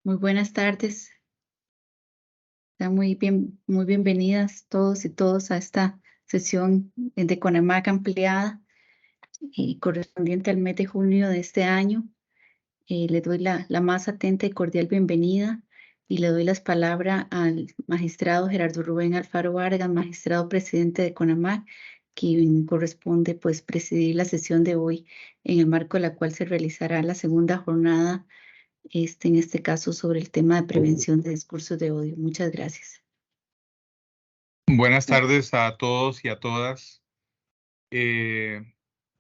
Muy buenas tardes. Están muy bienvenidas todos y todas a esta sesión de CONAMAC ampliada correspondiente al mes de junio de este año. Le doy la más atenta y cordial bienvenida y le doy las palabras al magistrado Gerardo Rubén Alfaro Vargas, magistrado presidente de CONAMAC, quien corresponde pues presidir la sesión de hoy, en el marco de la cual se realizará la segunda jornada, en este caso sobre el tema de prevención de discursos de odio. Muchas gracias. Buenas tardes a todos y a todas. En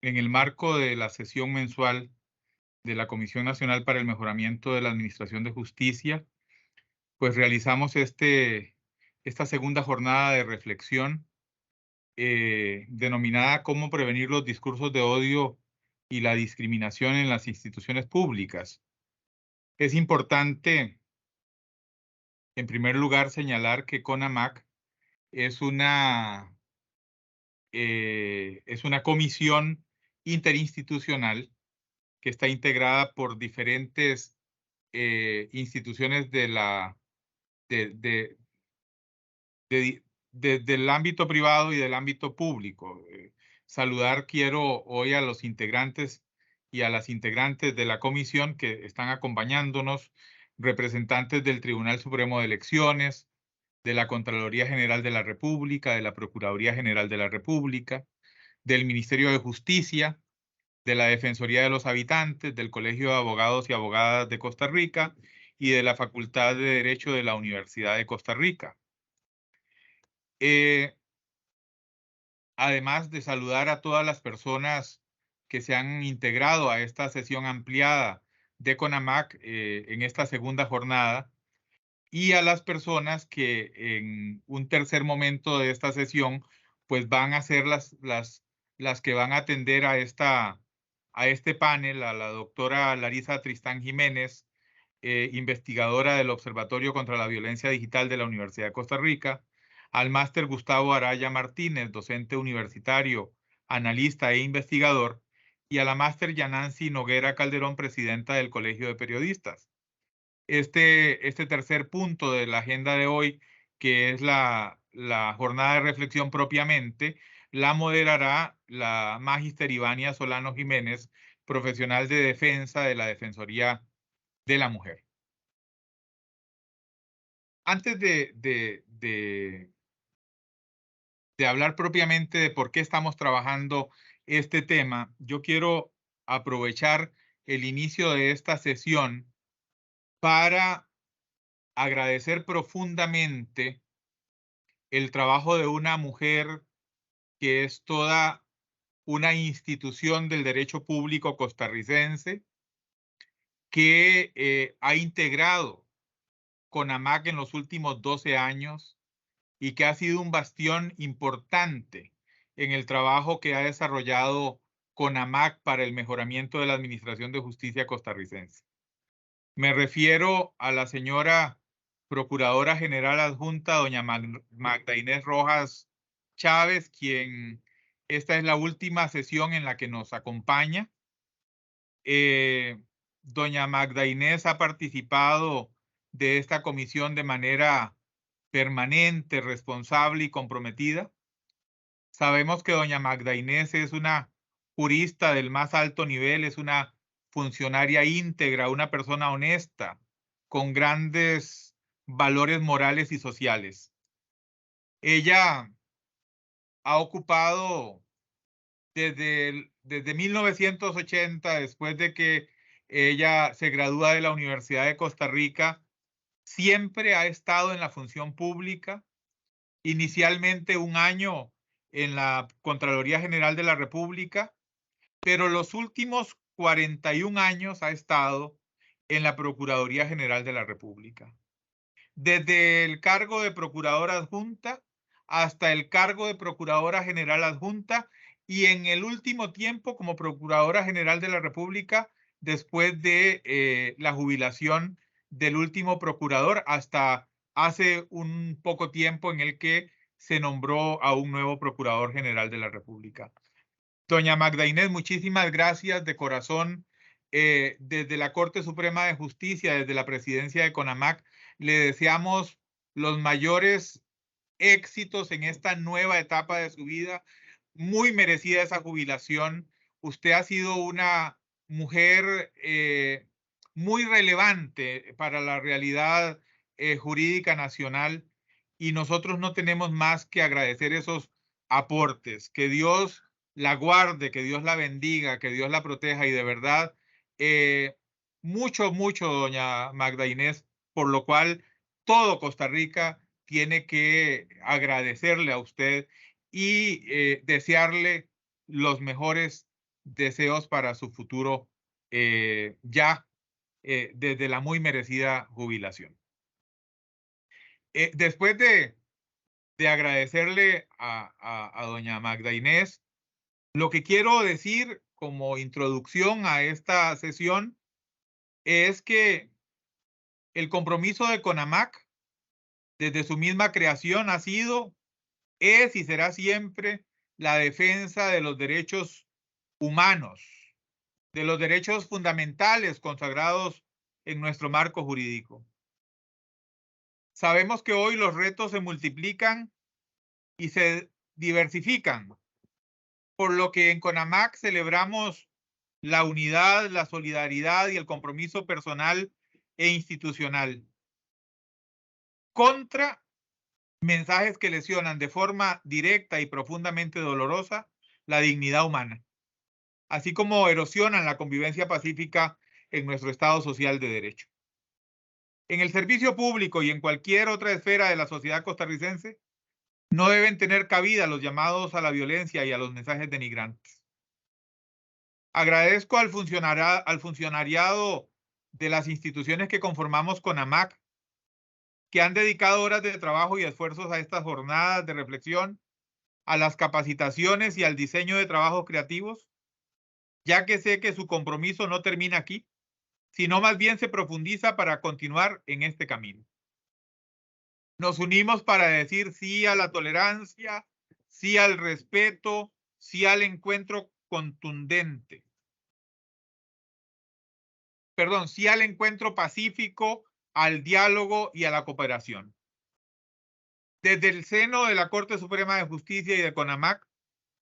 el marco de la sesión mensual de la Comisión Nacional para el Mejoramiento de la Administración de Justicia, pues realizamos esta segunda jornada de reflexión denominada "Cómo prevenir los discursos de odio y la discriminación en las instituciones públicas". Es importante, en primer lugar, señalar que CONAMAC es una comisión interinstitucional que está integrada por diferentes instituciones de- de- del ámbito privado y del ámbito público. Quiero hoy a los integrantes y a las integrantes de la comisión que están acompañándonos, representantes del Tribunal Supremo de Elecciones, de la Contraloría General de la República, de la Procuraduría General de la República, del Ministerio de Justicia, de la Defensoría de los Habitantes, del Colegio de Abogados y Abogadas de Costa Rica y de la Facultad de Derecho de la Universidad de Costa Rica. Eh, Además de saludar a todas las personas que se han integrado a esta sesión ampliada de CONAMAC en esta segunda jornada, y a las personas que en un tercer momento de esta sesión pues van a ser las que van a atender a este panel, a la doctora Larisa Tristán Jiménez, investigadora del Observatorio contra la Violencia Digital de la Universidad de Costa Rica, al máster Gustavo Araya Martínez, docente universitario, analista e investigador, y a la máster Yanancy Noguera Calderón, presidenta del Colegio de Periodistas. Este tercer punto de la agenda de hoy, que es la jornada de reflexión propiamente, la moderará la Magister Ivania Solano Jiménez, profesional de defensa de la Defensoría de la Mujer. Antes de hablar propiamente de por qué estamos trabajando este tema, yo quiero aprovechar el inicio de esta sesión para agradecer profundamente el trabajo de una mujer que es toda una institución del derecho público costarricense, que ha integrado CONAMAC en los últimos 12 años y que ha sido un bastión importante en el trabajo que ha desarrollado CONAMAC para el mejoramiento de la administración de justicia costarricense. Me refiero a la señora Procuradora General Adjunta, doña Magda Inés Rojas Chávez, quien esta es la última sesión en la que nos acompaña. Doña Magda Inés ha participado de esta comisión de manera permanente, responsable y comprometida. Sabemos que doña Magda Inés es una jurista del más alto nivel, es una funcionaria íntegra, una persona honesta, con grandes valores morales y sociales. Ella ha ocupado desde 1980, después de que ella se gradúa de la Universidad de Costa Rica, siempre ha estado en la función pública, inicialmente un año en la Contraloría General de la República, pero los últimos 41 años ha estado en la Procuraduría General de la República. Desde el cargo de Procuradora Adjunta hasta el cargo de Procuradora General Adjunta, y en el último tiempo como Procuradora General de la República después de la jubilación del último procurador, hasta hace un poco tiempo en el que se nombró a un nuevo Procurador General de la República. Doña Magda Inés, muchísimas gracias de corazón desde la Corte Suprema de Justicia, desde la presidencia de CONAMAC, le deseamos los mayores éxitos en esta nueva etapa de su vida. Muy merecida esa jubilación. Usted ha sido una mujer muy relevante para la realidad jurídica nacional y nosotros no tenemos más que agradecer esos aportes. Que Dios la guarde, que Dios la bendiga, que Dios la proteja y de verdad, mucho, mucho, doña Magda Inés, por lo cual todo Costa Rica tiene que agradecerle a usted y desearle los mejores deseos para su futuro ya desde la muy merecida jubilación. Después de agradecerle a doña Magda Inés, lo que quiero decir como introducción a esta sesión es que el compromiso de CONAMAC desde su misma creación ha sido, es y será siempre la defensa de los derechos humanos, de los derechos fundamentales consagrados en nuestro marco jurídico. Sabemos que hoy los retos se multiplican y se diversifican, por lo que en CONAMAC celebramos la unidad, la solidaridad y el compromiso personal e institucional contra mensajes que lesionan de forma directa y profundamente dolorosa la dignidad humana, así como erosionan la convivencia pacífica en nuestro Estado social de derecho. En el servicio público y en cualquier otra esfera de la sociedad costarricense, no deben tener cabida los llamados a la violencia y a los mensajes denigrantes. Agradezco al funcionariado de las instituciones que conformamos CONAMAC, que han dedicado horas de trabajo y esfuerzos a estas jornadas de reflexión, a las capacitaciones y al diseño de trabajos creativos, ya que sé que su compromiso no termina aquí, sino más bien se profundiza para continuar en este camino. Nos unimos para decir sí a la tolerancia, sí al respeto, sí al encuentro contundente. Perdón, sí al encuentro pacífico, al diálogo y a la cooperación. Desde el seno de la Corte Suprema de Justicia y de CONAMAC,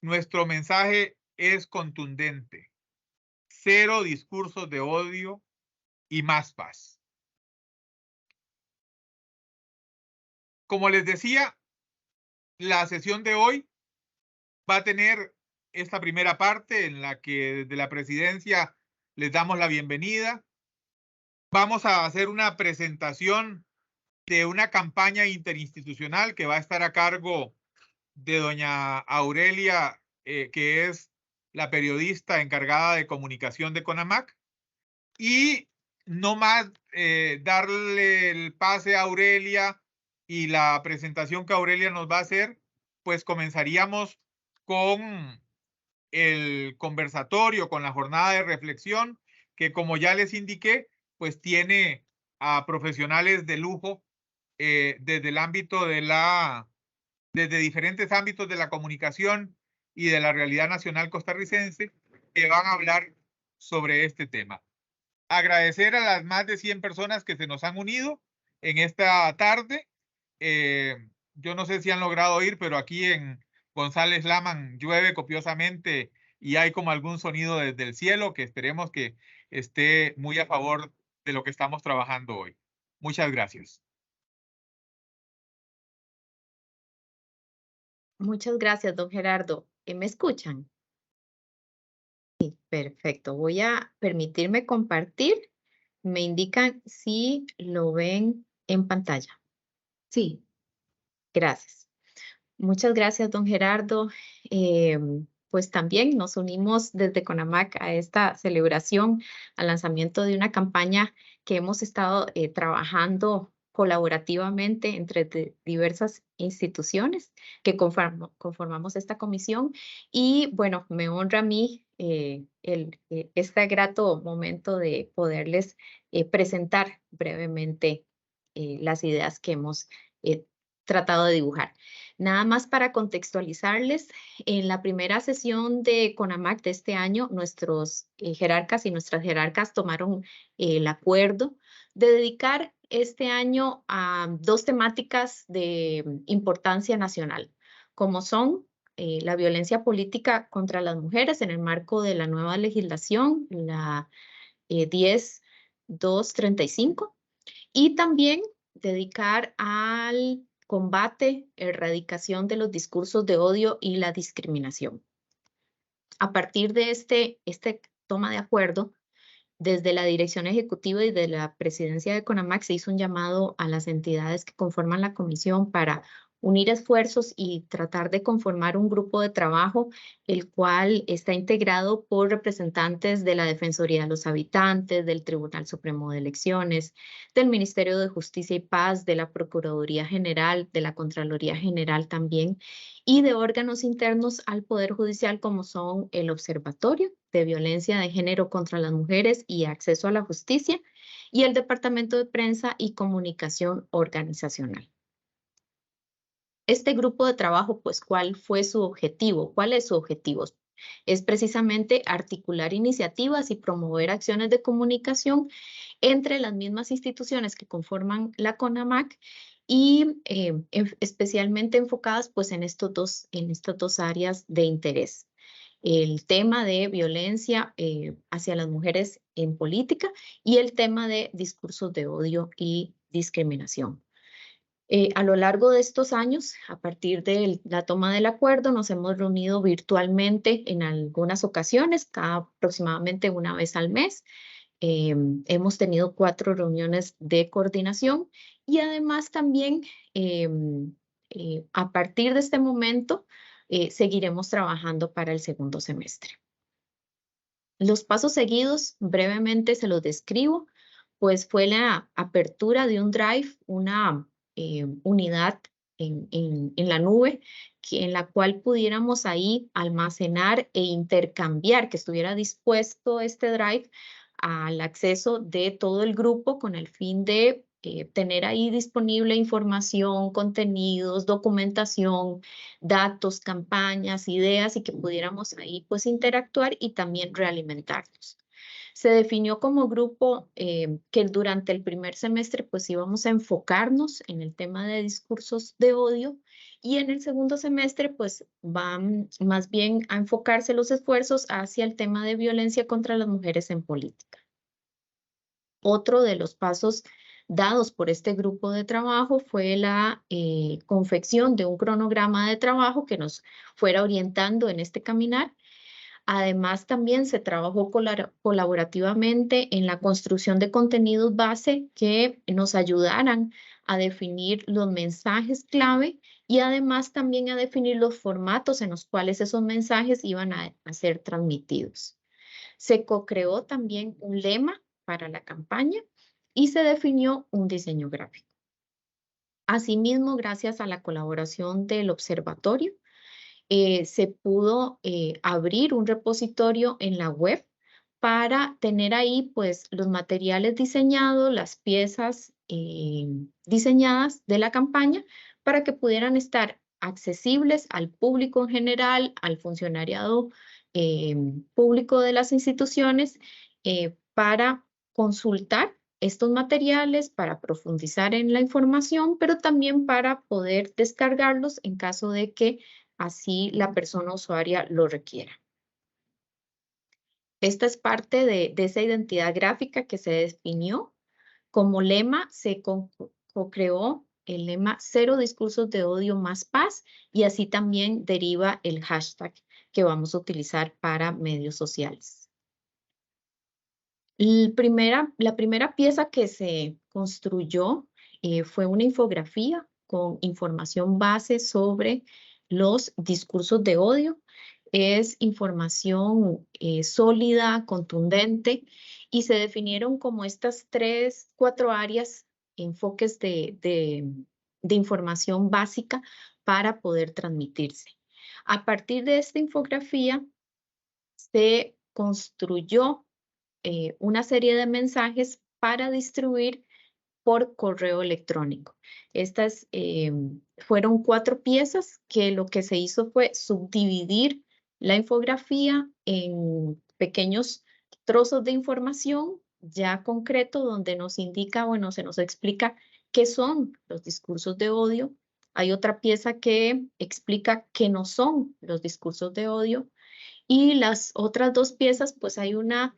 nuestro mensaje es contundente. Cero discursos de odio y más paz. Como les decía, la sesión de hoy va a tener esta primera parte en la que desde la presidencia les damos la bienvenida. Vamos a hacer una presentación de una campaña interinstitucional que va a estar a cargo de doña Aurelia, que es la periodista encargada de comunicación de CONAMAC. Y no más darle el pase a Aurelia y la presentación que Aurelia nos va a hacer, pues comenzaríamos con el conversatorio, con la jornada de reflexión, que como ya les indiqué, pues tiene a profesionales de lujo desde el ámbito de desde diferentes ámbitos de la comunicación y de la realidad nacional costarricense, que van a hablar sobre este tema. Agradecer a las más de 100 personas que se nos han unido en esta tarde. Yo no sé si han logrado oír, pero aquí en González Laman llueve copiosamente y hay como algún sonido desde el cielo que esperemos que esté muy a favor de lo que estamos trabajando hoy. Muchas gracias. Muchas gracias, don Gerardo. ¿Me escuchan? Sí, perfecto. Voy a permitirme compartir. Me indican si lo ven en pantalla. Sí. Gracias. Muchas gracias, don Gerardo. Pues también nos unimos desde CONAMAC a esta celebración, al lanzamiento de una campaña que hemos estado trabajando colaborativamente entre diversas instituciones que conformamos esta comisión. Y bueno, me honra a mí este grato momento de poderles presentar brevemente las ideas que hemos tratado de dibujar. Nada más para contextualizarles, en la primera sesión de CONAMAC de este año, nuestros jerarcas y nuestras jerarcas tomaron el acuerdo de dedicar este año a 2 temáticas de importancia nacional, como son la violencia política contra las mujeres en el marco de la nueva legislación, la 10.235, y también dedicar al combate, erradicación de los discursos de odio y la discriminación. A partir de este toma de acuerdo, desde la dirección ejecutiva y de la presidencia de CONAMAC se hizo un llamado a las entidades que conforman la comisión para unir esfuerzos y tratar de conformar un grupo de trabajo, el cual está integrado por representantes de la Defensoría de los Habitantes, del Tribunal Supremo de Elecciones, del Ministerio de Justicia y Paz, de la Procuraduría General, de la Contraloría General también, y de órganos internos al Poder Judicial como son el Observatorio de Violencia de Género contra las Mujeres y Acceso a la Justicia y el Departamento de Prensa y Comunicación Organizacional. Este grupo de trabajo, pues, ¿cuál fue su objetivo? ¿Cuál es su objetivo? Es precisamente articular iniciativas y promover acciones de comunicación entre las mismas instituciones que conforman la CONAMAC y especialmente enfocadas pues en estas dos áreas de interés. El tema de violencia hacia las mujeres en política y el tema de discursos de odio y discriminación. A lo largo de estos años, a partir de la toma del acuerdo, nos hemos reunido virtualmente en algunas ocasiones, aproximadamente una vez al mes. Hemos tenido 4 reuniones de coordinación y además también a partir de este momento seguiremos trabajando para el segundo semestre. Los pasos seguidos, brevemente se los describo, pues fue la apertura de un drive, una unidad en la nube, en la cual pudiéramos ahí almacenar e intercambiar, que estuviera dispuesto este drive al acceso de todo el grupo con el fin de tener ahí disponible información, contenidos, documentación, datos, campañas, ideas y que pudiéramos ahí pues interactuar y también realimentarnos. Se definió como grupo que durante el primer semestre pues íbamos a enfocarnos en el tema de discursos de odio y en el segundo semestre pues van más bien a enfocarse los esfuerzos hacia el tema de violencia contra las mujeres en política. Otro de los pasos dados por este grupo de trabajo fue la confección de un cronograma de trabajo que nos fuera orientando en este caminar. Además, también se trabajó colaborativamente en la construcción de contenidos base que nos ayudaran a definir los mensajes clave y además también a definir los formatos en los cuales esos mensajes iban a ser transmitidos. Se co-creó también un lema para la campaña y se definió un diseño gráfico. Asimismo, gracias a la colaboración del observatorio, se pudo abrir un repositorio en la web para tener ahí pues los materiales diseñados, las piezas diseñadas de la campaña para que pudieran estar accesibles al público en general, al funcionariado público de las instituciones para consultar estos materiales, para profundizar en la información, pero también para poder descargarlos en caso de que así la persona usuaria lo requiera. Esta es parte de esa identidad gráfica que se definió. Como lema se co-creó el lema Cero discursos de odio más paz y así también deriva el hashtag que vamos a utilizar para medios sociales. La primera pieza que se construyó fue una infografía con información base sobre los discursos de odio. Es información sólida, contundente y se definieron como estas 4 áreas, enfoques de información básica para poder transmitirse. A partir de esta infografía se construyó una serie de mensajes para distribuir por correo electrónico. Estas fueron 4 piezas que lo que se hizo fue subdividir la infografía en pequeños trozos de información ya concreto donde nos indica, bueno, se nos explica qué son los discursos de odio. Hay otra pieza que explica qué no son los discursos de odio. Y las otras 2 piezas, pues hay una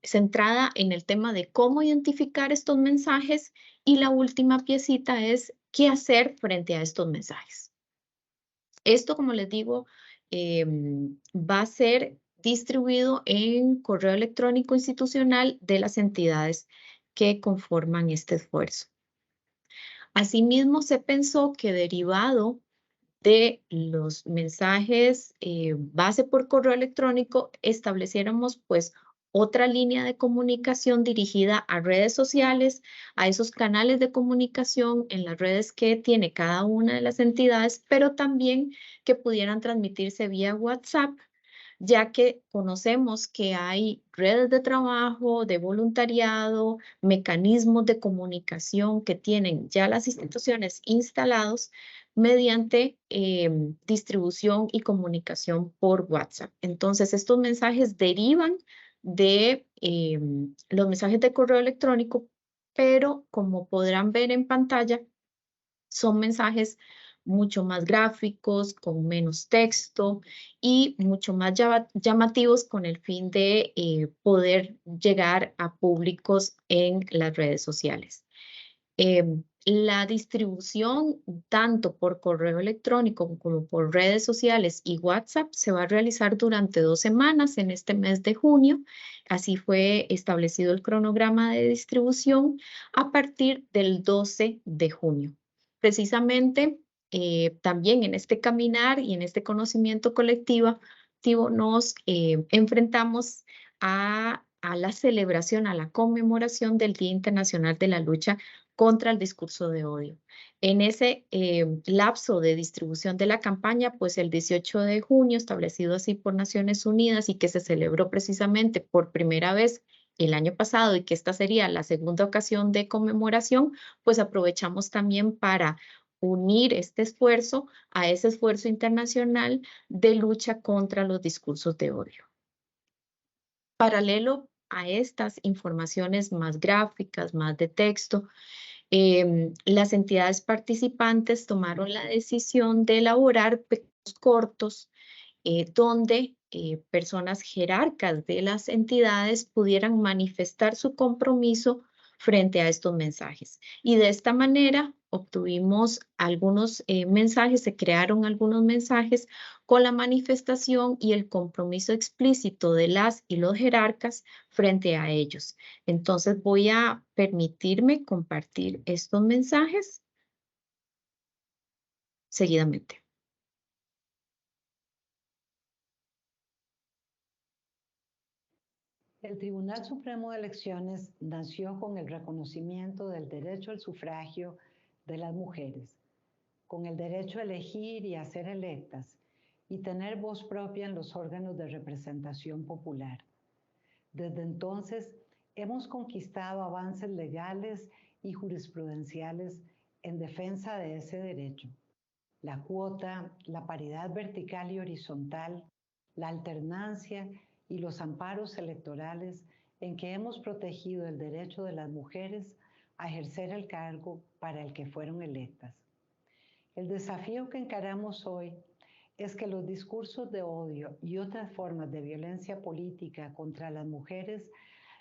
centrada en el tema de cómo identificar estos mensajes y la última piecita es qué hacer frente a estos mensajes. Esto, como les digo, va a ser distribuido en correo electrónico institucional de las entidades que conforman este esfuerzo. Asimismo, se pensó que derivado de los mensajes base por correo electrónico, estableciéramos pues otra línea de comunicación dirigida a redes sociales, a esos canales de comunicación en las redes que tiene cada una de las entidades, pero también que pudieran transmitirse vía WhatsApp, ya que conocemos que hay redes de trabajo, de voluntariado, mecanismos de comunicación que tienen ya las instituciones instalados mediante distribución y comunicación por WhatsApp. Entonces, estos mensajes derivan de los mensajes de correo electrónico, pero como podrán ver en pantalla, son mensajes mucho más gráficos, con menos texto y mucho más llamativos con el fin de poder llegar a públicos en las redes sociales. La distribución tanto por correo electrónico como por redes sociales y WhatsApp se va a realizar durante 2 semanas en este mes de junio. Así fue establecido el cronograma de distribución a partir del 12 de junio. Precisamente también en este caminar y en este conocimiento colectivo nos enfrentamos a la celebración, a la conmemoración del Día Internacional de la Lucha contra el discurso de odio. En ese lapso de distribución de la campaña, pues el 18 de junio, establecido así por Naciones Unidas y que se celebró precisamente por primera vez el año pasado y que esta sería la segunda ocasión de conmemoración, pues aprovechamos también para unir este esfuerzo a ese esfuerzo internacional de lucha contra los discursos de odio. Paralelo a estas informaciones más gráficas, más de texto, las entidades participantes tomaron la decisión de elaborar pequeños cortos donde personas jerarcas de las entidades pudieran manifestar su compromiso frente a estos mensajes. Y de esta manera obtuvimos algunos mensajes, se crearon algunos mensajes con la manifestación y el compromiso explícito de las y los jerarcas frente a ellos. Entonces voy a permitirme compartir estos mensajes seguidamente. El Tribunal Supremo de Elecciones nació con el reconocimiento del derecho al sufragio de las mujeres, con el derecho a elegir y a ser electas y tener voz propia en los órganos de representación popular. Desde entonces, hemos conquistado avances legales y jurisprudenciales en defensa de ese derecho. La cuota, la paridad vertical y horizontal, la alternancia y los amparos electorales en que hemos protegido el derecho de las mujeres a ejercer el cargo para el que fueron electas. El desafío que encaramos hoy es que los discursos de odio y otras formas de violencia política contra las mujeres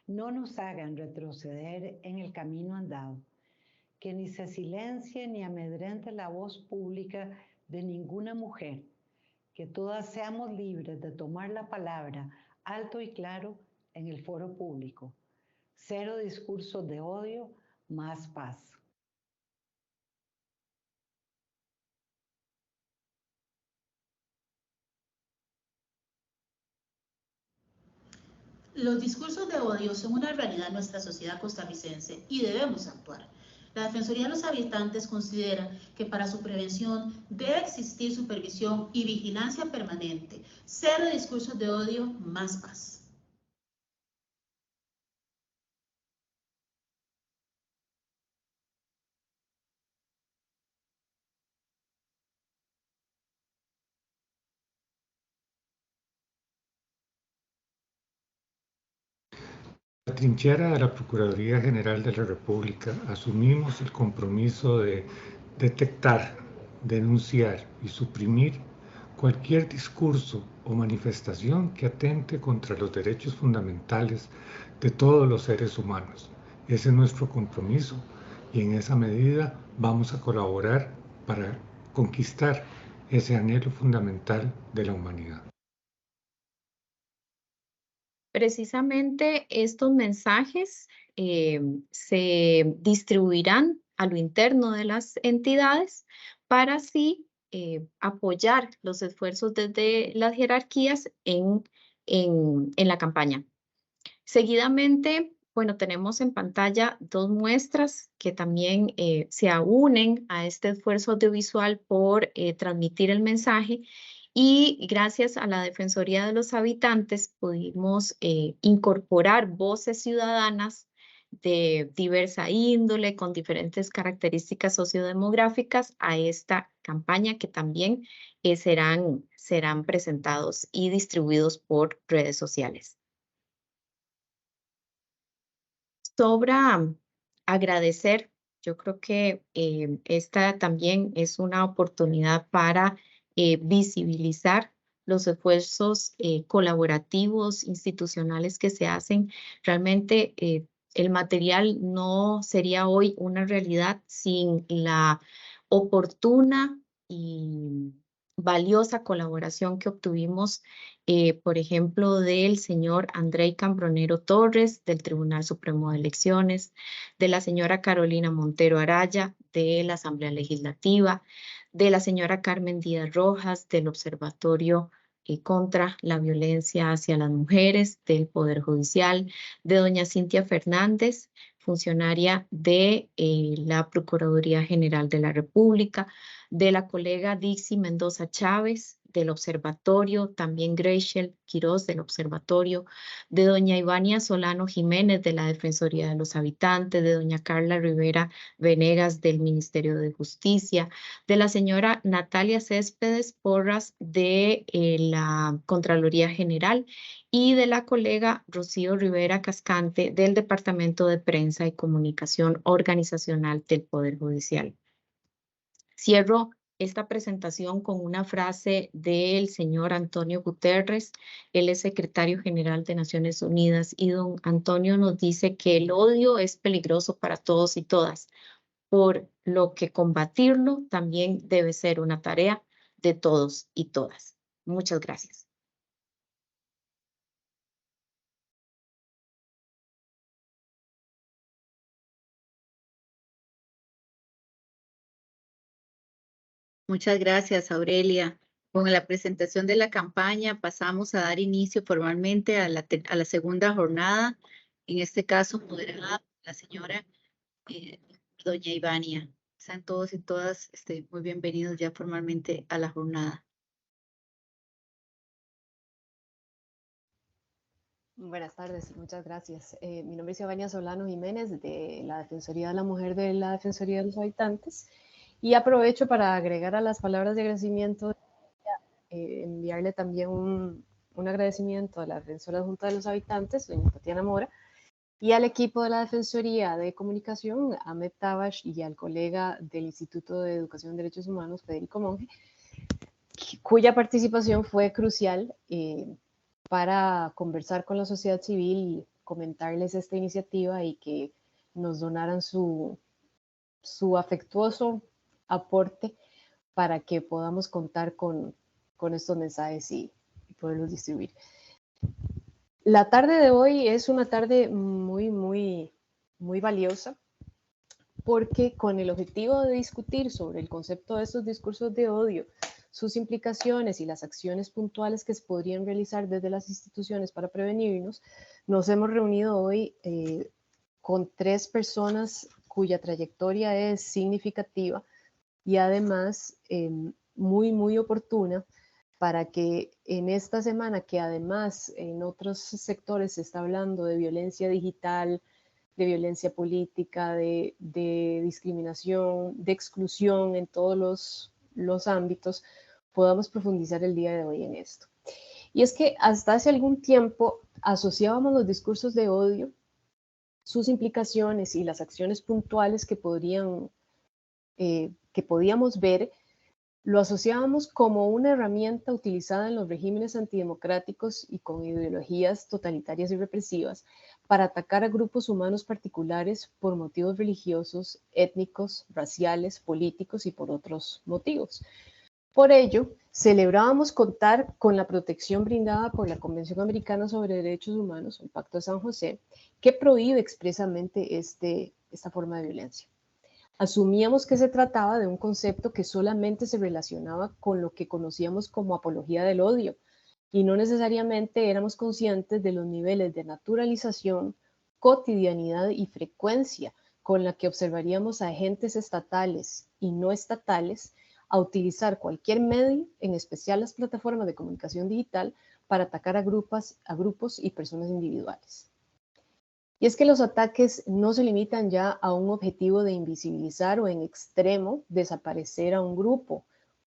no nos hagan retroceder en el camino andado, que ni se silencie ni amedrente la voz pública de ninguna mujer, que todas seamos libres de tomar la palabra alto y claro en el foro público. Cero discursos de odio, más paz. Los discursos de odio son una realidad en nuestra sociedad costarricense y debemos actuar. La Defensoría de los Habitantes considera que para su prevención debe existir supervisión y vigilancia permanente. Cero discursos de odio, más paz. la trinchera de la Procuraduría General de la República asumimos el compromiso de detectar, denunciar y suprimir cualquier discurso o manifestación que atente contra los derechos fundamentales de todos los seres humanos. Ese es nuestro compromiso y en esa medida vamos a colaborar para conquistar ese anhelo fundamental de la humanidad. Precisamente estos mensajes se distribuirán a lo interno de las entidades para así apoyar los esfuerzos desde las jerarquías en la campaña. Seguidamente, bueno, tenemos en pantalla dos muestras que también se unen a este esfuerzo audiovisual por transmitir el mensaje. Y gracias a la Defensoría de los Habitantes pudimos incorporar voces ciudadanas de diversa índole, con diferentes características sociodemográficas a esta campaña que también serán presentados y distribuidos por redes sociales. Sobra agradecer, yo creo que esta también es una oportunidad para visibilizar los esfuerzos colaborativos, institucionales que se hacen. Realmente el material no sería hoy una realidad sin la oportuna y valiosa colaboración que obtuvimos, por ejemplo, del señor Andrei Cambronero Torres, del Tribunal Supremo de Elecciones, de la señora Carolina Montero Araya, de la Asamblea Legislativa, de la señora Carmen Díaz Rojas, del Observatorio contra la Violencia hacia las Mujeres, del Poder Judicial, de doña Cintia Fernández, funcionaria de la Procuraduría General de la República, de la colega Dixie Mendoza Chávez, del Observatorio, también Graciel Quiroz del Observatorio, de doña Ivania Solano Jiménez de la Defensoría de los Habitantes, de doña Carla Rivera Venegas del Ministerio de Justicia, de la señora Natalia Céspedes Porras de la Contraloría General y de la colega Rocío Rivera Cascante del Departamento de Prensa y Comunicación Organizacional del Poder Judicial. Cierro esta presentación con una frase del señor Antonio Guterres. Él es secretario general de Naciones Unidas y don Antonio nos dice que el odio es peligroso para todos y todas, por lo que combatirlo también debe ser una tarea de todos y todas. Muchas gracias. Muchas gracias, Aurelia. Con la presentación de la campaña pasamos a dar inicio formalmente a la segunda jornada, en este caso moderada por la señora doña Ivania. Sean todos y todas muy bienvenidos ya formalmente a la jornada. Buenas tardes, muchas gracias. Mi nombre es Ivania Solano Jiménez, de la Defensoría de la Mujer de la Defensoría de los Habitantes, y aprovecho para agregar a las palabras de agradecimiento, enviarle también un agradecimiento a la Defensora Junta de los Habitantes, doña Tatiana Mora, y al equipo de la Defensoría de Comunicación, Ahmed Tabash, y al colega del Instituto de Educación y Derechos Humanos, Federico Monge, cuya participación fue crucial para conversar con la sociedad civil, comentarles esta iniciativa y que nos donaran su afectuoso aporte para que podamos contar con estos mensajes y poderlos distribuir. La tarde de hoy es una tarde muy valiosa, porque con el objetivo de discutir sobre el concepto de estos discursos de odio, sus implicaciones y las acciones puntuales que se podrían realizar desde las instituciones para prevenirnos, nos hemos reunido hoy con 3 personas cuya trayectoria es significativa y además muy oportuna para que en esta semana, que además en otros sectores se está hablando de violencia digital, de violencia política, de discriminación, de exclusión en todos los ámbitos, podamos profundizar el día de hoy en esto. Y es que hasta hace algún tiempo asociábamos los discursos de odio sus implicaciones y las acciones puntuales que podíamos ver, lo asociábamos como una herramienta utilizada en los regímenes antidemocráticos y con ideologías totalitarias y represivas para atacar a grupos humanos particulares por motivos religiosos, étnicos, raciales, políticos y por otros motivos. Por ello, celebrábamos contar con la protección brindada por la Convención Americana sobre Derechos Humanos, el Pacto de San José, que prohíbe expresamente esta forma de violencia. Asumíamos que se trataba de un concepto que solamente se relacionaba con lo que conocíamos como apología del odio, y no necesariamente éramos conscientes de los niveles de naturalización, cotidianidad y frecuencia con la que observaríamos a agentes estatales y no estatales a utilizar cualquier medio, en especial las plataformas de comunicación digital, para atacar a grupos y personas individuales. Y es que los ataques no se limitan ya a un objetivo de invisibilizar o en extremo desaparecer a un grupo,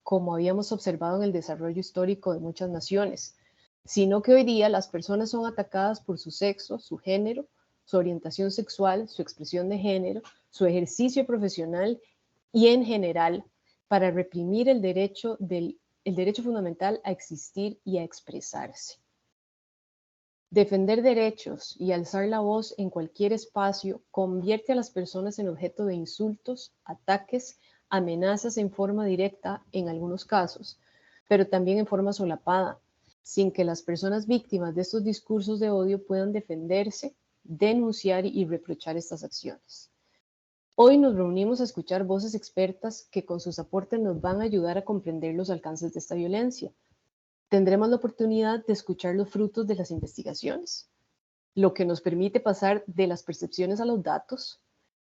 como habíamos observado en el desarrollo histórico de muchas naciones, sino que hoy día las personas son atacadas por su sexo, su género, su orientación sexual, su expresión de género, su ejercicio profesional y en general para reprimir el derecho fundamental a existir y a expresarse. Defender derechos y alzar la voz en cualquier espacio convierte a las personas en objeto de insultos, ataques, amenazas en forma directa en algunos casos, pero también en forma solapada, sin que las personas víctimas de estos discursos de odio puedan defenderse, denunciar y reprochar estas acciones. Hoy nos reunimos a escuchar voces expertas que con sus aportes nos van a ayudar a comprender los alcances de esta violencia. Tendremos la oportunidad de escuchar los frutos de las investigaciones, lo que nos permite pasar de las percepciones a los datos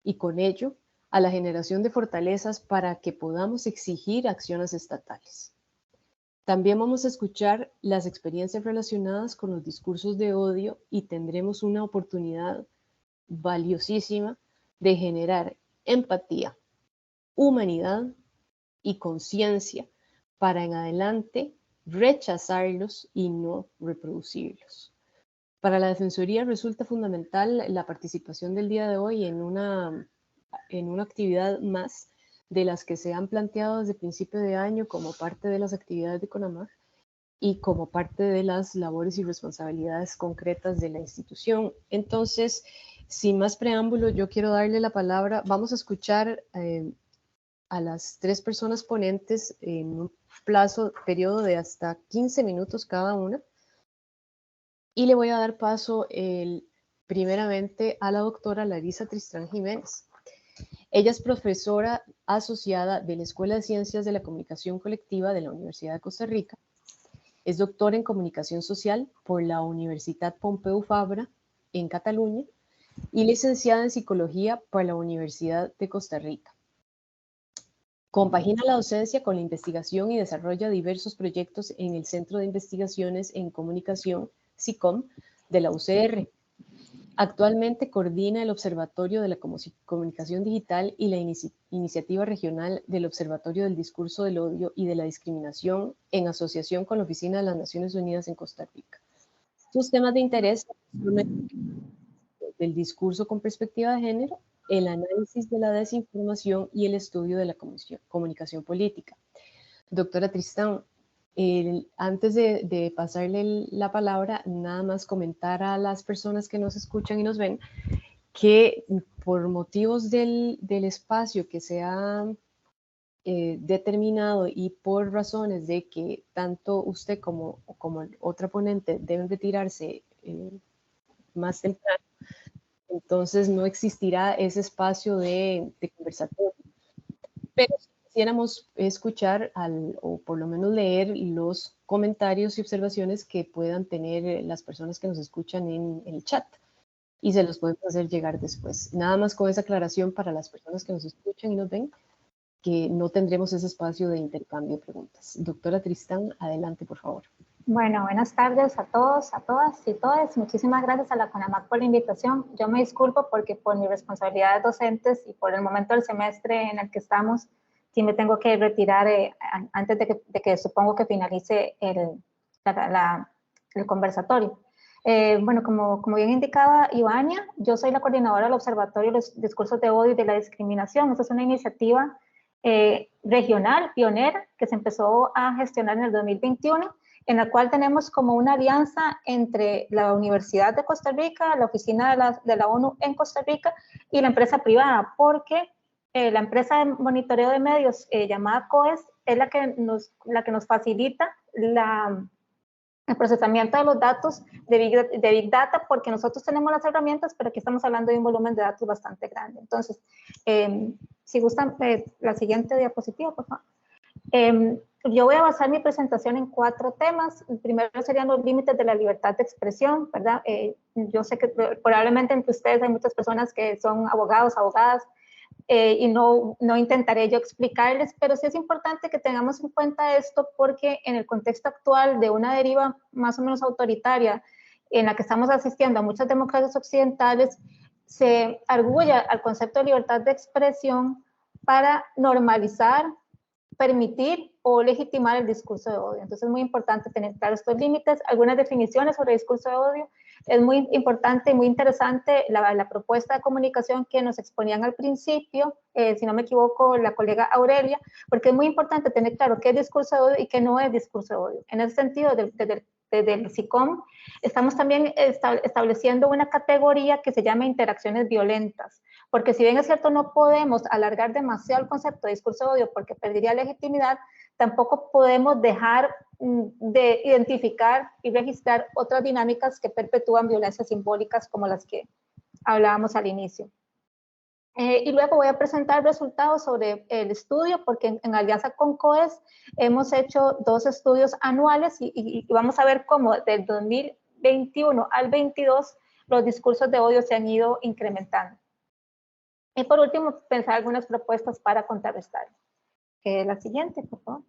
y con ello a la generación de fortalezas para que podamos exigir acciones estatales. También vamos a escuchar las experiencias relacionadas con los discursos de odio y tendremos una oportunidad valiosísima de generar empatía, humanidad y conciencia para en adelante rechazarlos y no reproducirlos. Para la Defensoría resulta fundamental la participación del día de hoy en una actividad más de las que se han planteado desde principio de año como parte de las actividades de CONAMAC y como parte de las labores y responsabilidades concretas de la institución. Entonces, sin más preámbulo, yo quiero darle la palabra. Vamos a escuchar a las 3 personas ponentes en un periodo de hasta 15 minutos cada una. Y le voy a dar paso primeramente a la doctora Larisa Tristán Jiménez. Ella es profesora asociada de la Escuela de Ciencias de la Comunicación Colectiva de la Universidad de Costa Rica. Es doctora en Comunicación Social por la Universitat Pompeu Fabra en Cataluña y licenciada en Psicología por la Universidad de Costa Rica. Compagina la docencia con la investigación y desarrolla diversos proyectos en el Centro de Investigaciones en Comunicación, SICOM, de la UCR. Actualmente coordina el Observatorio de la Comunicación Digital y la Iniciativa Regional del Observatorio del Discurso del Odio y de la Discriminación en asociación con la Oficina de las Naciones Unidas en Costa Rica. Sus temas de interés son el discurso con perspectiva de género, el análisis de la desinformación y el estudio de la comunicación política. Doctora Tristán, antes de pasarle la palabra, nada más comentar a las personas que nos escuchan y nos ven que por motivos del espacio que se ha determinado y por razones de que tanto usted como otra ponente deben retirarse más temprano, entonces no existirá ese espacio de conversatorio. Pero si quisiéramos escuchar o por lo menos leer los comentarios y observaciones que puedan tener las personas que nos escuchan en el chat y se los podemos hacer llegar después. Nada más con esa aclaración para las personas que nos escuchan y nos ven, que no tendremos ese espacio de intercambio de preguntas. Doctora Tristán, adelante, por favor. Bueno, buenas tardes a todos, a todas y todes. Muchísimas gracias a la CONAMAC por la invitación. Yo me disculpo porque por mis responsabilidades docentes y por el momento del semestre en el que estamos, sí me tengo que retirar antes de que supongo que finalice el conversatorio. Bueno, como bien indicaba Ivania, yo soy la coordinadora del Observatorio de los Discursos de Odio y de la Discriminación. Esta es una iniciativa regional, pionera, que se empezó a gestionar en el 2021, en la cual tenemos como una alianza entre la Universidad de Costa Rica, la Oficina de la ONU en Costa Rica y la empresa privada, porque la empresa de monitoreo de medios llamada COES es la que nos facilita el procesamiento de los datos de Big Data, porque nosotros tenemos las herramientas, pero aquí estamos hablando de un volumen de datos bastante grande. Entonces, si gustan, la siguiente diapositiva, por favor. Yo voy a basar mi presentación en 4 temas. El primero serían los límites de la libertad de expresión, ¿verdad? Yo sé que probablemente entre ustedes hay muchas personas que son abogados, abogadas, y no intentaré yo explicarles, pero sí es importante que tengamos en cuenta esto, porque en el contexto actual de una deriva más o menos autoritaria en la que estamos asistiendo a muchas democracias occidentales, se arguye al concepto de libertad de expresión para normalizar, permitir o legitimar el discurso de odio. Entonces es muy importante tener claros estos límites. Algunas definiciones sobre discurso de odio. Es muy importante y muy interesante la propuesta de comunicación que nos exponían al principio, si no me equivoco, la colega Aurelia, porque es muy importante tener claro qué es discurso de odio y qué no es discurso de odio. En ese sentido, desde el SICOM, estamos también estableciendo una categoría que se llama interacciones violentas, porque si bien es cierto no podemos alargar demasiado el concepto de discurso de odio porque perdería legitimidad, tampoco podemos dejar de identificar y registrar otras dinámicas que perpetúan violencias simbólicas como las que hablábamos al inicio. Y luego voy a presentar resultados sobre el estudio, porque en alianza con COES hemos hecho 2 estudios anuales y vamos a ver cómo del 2021 al 22 los discursos de odio se han ido incrementando. Y por último, pensar algunas propuestas para contrarrestar. La siguiente, por favor.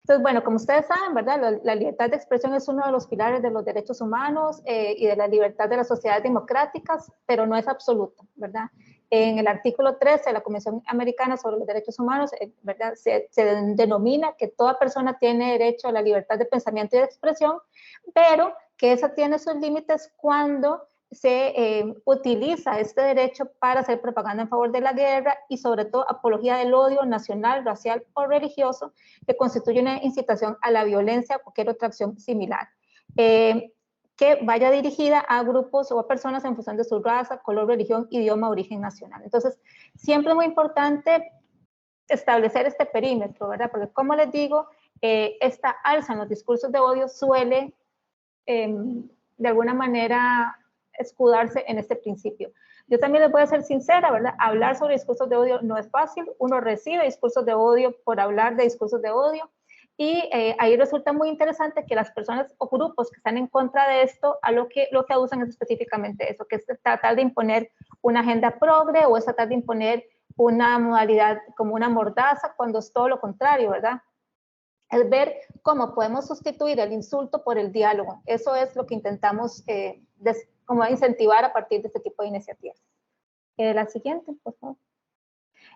Entonces, bueno, como ustedes saben, ¿verdad? La libertad de expresión es uno de los pilares de los derechos humanos y de la libertad de las sociedades democráticas, pero no es absoluta, ¿verdad? En el artículo 13 de la Convención Americana sobre los Derechos Humanos, ¿verdad? Se denomina que toda persona tiene derecho a la libertad de pensamiento y de expresión, pero que esa tiene sus límites cuando se utiliza este derecho para hacer propaganda en favor de la guerra y sobre todo apología del odio nacional, racial o religioso que constituye una incitación a la violencia o cualquier otra acción similar. Que vaya dirigida a grupos o a personas en función de su raza, color, religión, idioma, origen nacional. Entonces, siempre es muy importante establecer este perímetro, ¿verdad? Porque como les digo, esta alza en los discursos de odio suele de alguna manera escudarse en este principio. Yo también les voy a ser sincera, ¿verdad? Hablar sobre discursos de odio no es fácil. Uno recibe discursos de odio por hablar de discursos de odio. Y ahí resulta muy interesante que las personas o grupos que están en contra de esto, lo que aducen es específicamente eso, que es tratar de imponer una agenda progre o es tratar de imponer una modalidad como una mordaza, cuando es todo lo contrario, ¿verdad? Es ver cómo podemos sustituir el insulto por el diálogo. Eso es lo que intentamos como incentivar a partir de este tipo de iniciativas. La siguiente, por favor.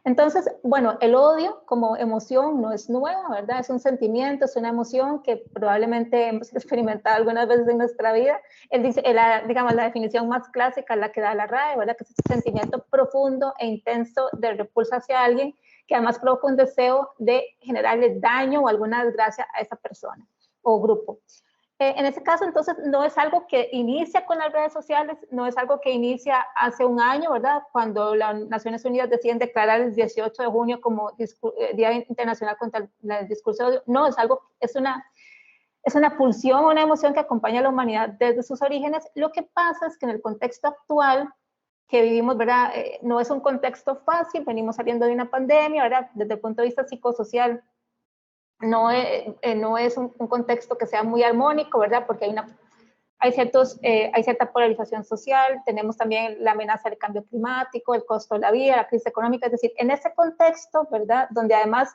Entonces, bueno, el odio como emoción no es nueva, ¿verdad? Es un sentimiento, es una emoción que probablemente hemos experimentado algunas veces en nuestra vida. Digamos, la definición más clásica, la que da la RAE, ¿verdad? Que es un sentimiento profundo e intenso de repulsa hacia alguien, que además provoca un deseo de generarle daño o alguna desgracia a esa persona o grupo. En este caso, entonces, no es algo que inicia con las redes sociales, no es algo que inicia hace un año, ¿verdad? Cuando las Naciones Unidas deciden declarar el 18 de junio como Día Internacional contra el Discurso de Odio. No, es una pulsión, una emoción que acompaña a la humanidad desde sus orígenes. Lo que pasa es que en el contexto actual que vivimos, ¿verdad? No es un contexto fácil, venimos saliendo de una pandemia, ¿verdad? Desde el punto de vista psicosocial, no es un contexto que sea muy armónico, ¿verdad? Porque hay cierta polarización social, tenemos también la amenaza del cambio climático, el costo de la vida, la crisis económica, es decir, en ese contexto, ¿verdad? Donde además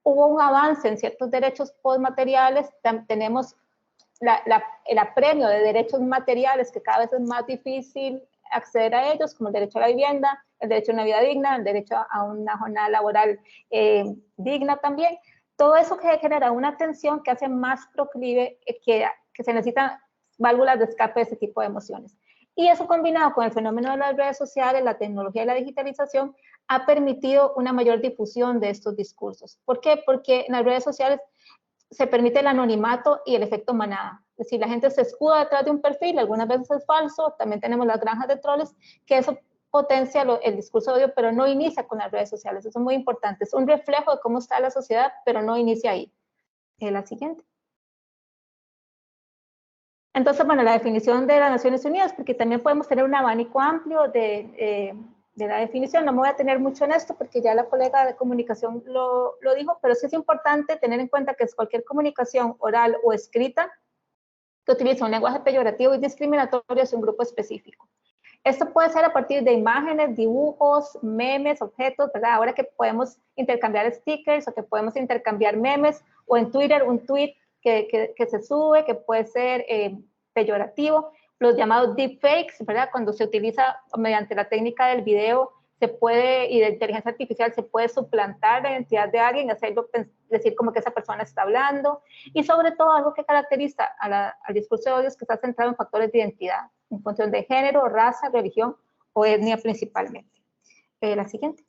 hubo un avance en ciertos derechos postmateriales, tenemos el apremio de derechos materiales que cada vez es más difícil acceder a ellos, como el derecho a la vivienda, el derecho a una vida digna, el derecho a una jornada laboral digna también. Todo eso que genera una tensión que hace más proclive que se necesita válvulas de escape de ese tipo de emociones. Y eso combinado con el fenómeno de las redes sociales, la tecnología y la digitalización ha permitido una mayor difusión de estos discursos. ¿Por qué? Porque en las redes sociales se permite el anonimato y el efecto manada. Es decir, la gente se escuda detrás de un perfil, algunas veces es falso, también tenemos las granjas de troles, que eso potencia el discurso de odio, pero no inicia con las redes sociales. Eso es muy importante. Es un reflejo de cómo está la sociedad, pero no inicia ahí. La siguiente. Entonces, bueno, la definición de las Naciones Unidas, porque también podemos tener un abanico amplio de la definición. No me voy a tener mucho en esto porque ya la colega de comunicación lo dijo, pero sí es importante tener en cuenta que es cualquier comunicación oral o escrita que utiliza un lenguaje peyorativo y discriminatorio hacia un grupo específico. Esto puede ser a partir de imágenes, dibujos, memes, objetos, ¿verdad? Ahora que podemos intercambiar stickers o que podemos intercambiar memes, o en Twitter un tweet que se sube, que puede ser peyorativo, los llamados deepfakes, ¿verdad? Cuando se utiliza mediante la técnica del video y de inteligencia artificial se puede suplantar la identidad de alguien, hacerlo decir como que esa persona está hablando, y sobre todo algo que caracteriza al discurso de odio es que está centrado en factores de identidad, en función de género, raza, religión o etnia principalmente. La siguiente.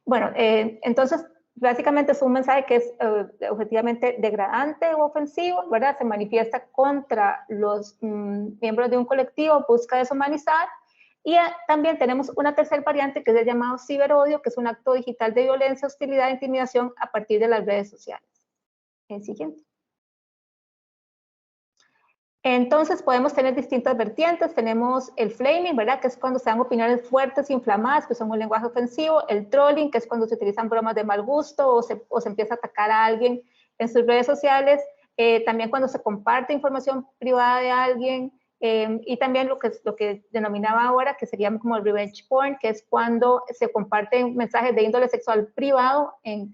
Bueno, entonces, básicamente es un mensaje que es objetivamente degradante o ofensivo, ¿verdad? Se manifiesta contra los miembros de un colectivo, busca deshumanizar, y también tenemos una tercera variante que es el llamado ciberodio, que es un acto digital de violencia, hostilidad e intimidación a partir de las redes sociales. El siguiente. Entonces podemos tener distintas vertientes, tenemos el flaming, ¿verdad? Que es cuando se dan opiniones fuertes, inflamadas, que son un lenguaje ofensivo, el trolling, que es cuando se utilizan bromas de mal gusto o se empieza a atacar a alguien en sus redes sociales, también cuando se comparte información privada de alguien, y también lo que denominaba ahora, que sería como el revenge porn, que es cuando se comparten mensajes de índole sexual privado,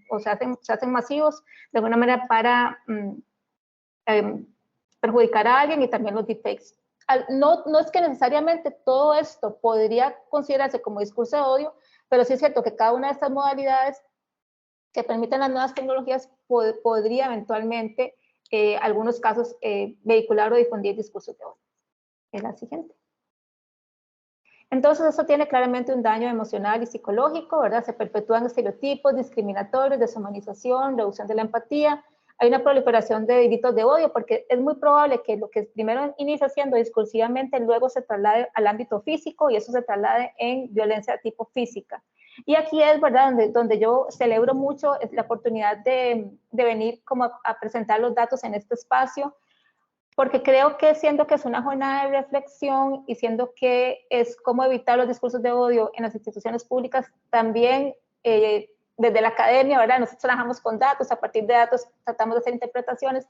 o se hacen masivos, de alguna manera para perjudicar a alguien, y también los deepfakes. No es que necesariamente todo esto podría considerarse como discurso de odio, pero sí es cierto que cada una de estas modalidades que permiten las nuevas tecnologías podría eventualmente, algunos casos, vehicular o difundir discursos de odio. Es la siguiente. Entonces, eso tiene claramente un daño emocional y psicológico, ¿verdad? Se perpetúan estereotipos discriminatorios, deshumanización, reducción de la empatía. Hay una proliferación de delitos de odio, porque es muy probable que lo que primero inicia siendo discursivamente, luego se traslade al ámbito físico, y eso se traslade en violencia de tipo física. Y aquí es, ¿verdad?, donde yo celebro mucho la oportunidad de venir como a presentar los datos en este espacio, porque creo que siendo que es una jornada de reflexión y siendo que es cómo evitar los discursos de odio en las instituciones públicas, también desde la academia, ¿verdad? Nosotros trabajamos con datos, a partir de datos tratamos de hacer interpretaciones.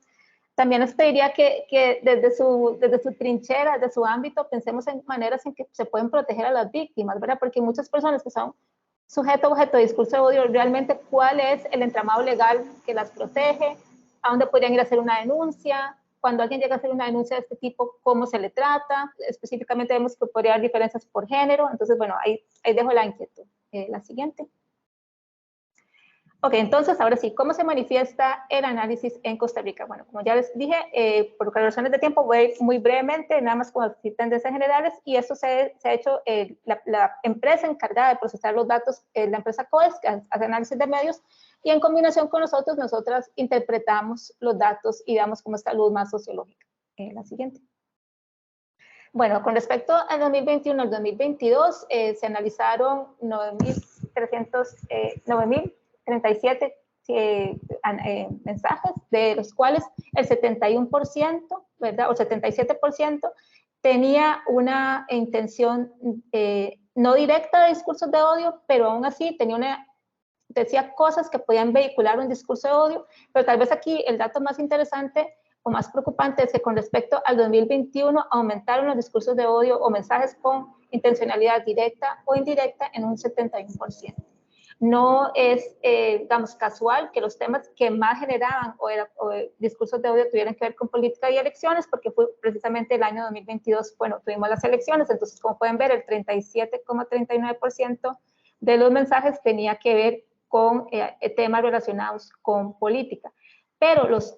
También les pediría que desde su trinchera, desde su ámbito, pensemos en maneras en que se pueden proteger a las víctimas, ¿verdad? Porque muchas personas que son sujeto objeto de discurso de odio, realmente cuál es el entramado legal que las protege, a dónde podrían ir a hacer una denuncia, cuando alguien llega a hacer una denuncia de este tipo, cómo se le trata, específicamente vemos que podría haber diferencias por género. Entonces, bueno, ahí dejo la inquietud. La siguiente. Ok, entonces, ahora sí, ¿cómo se manifiesta el análisis en Costa Rica? Bueno, como ya les dije, por razones de tiempo, voy muy brevemente, nada más con las tendencias generales, y esto se ha hecho, la empresa encargada de procesar los datos, la empresa COES, que hace análisis de medios, y en combinación con nosotros, nosotras interpretamos los datos y damos como esta luz más sociológica. La siguiente. Bueno, con respecto al 2021 al 2022, se analizaron 9.037 mensajes, de los cuales el 71%, ¿verdad? O 77% tenía una intención no directa de discursos de odio, pero aún así decía cosas que podían vehicular un discurso de odio. Pero tal vez aquí el dato más interesante o más preocupante es que con respecto al 2021 aumentaron los discursos de odio o mensajes con intencionalidad directa o indirecta en un 71%. No es, digamos, casual que los temas que más generaban o discursos de odio tuvieran que ver con política y elecciones, porque fue precisamente el año 2022, bueno, tuvimos las elecciones. Entonces, como pueden ver, el 37,39% de los mensajes tenía que ver con temas relacionados con política. Pero los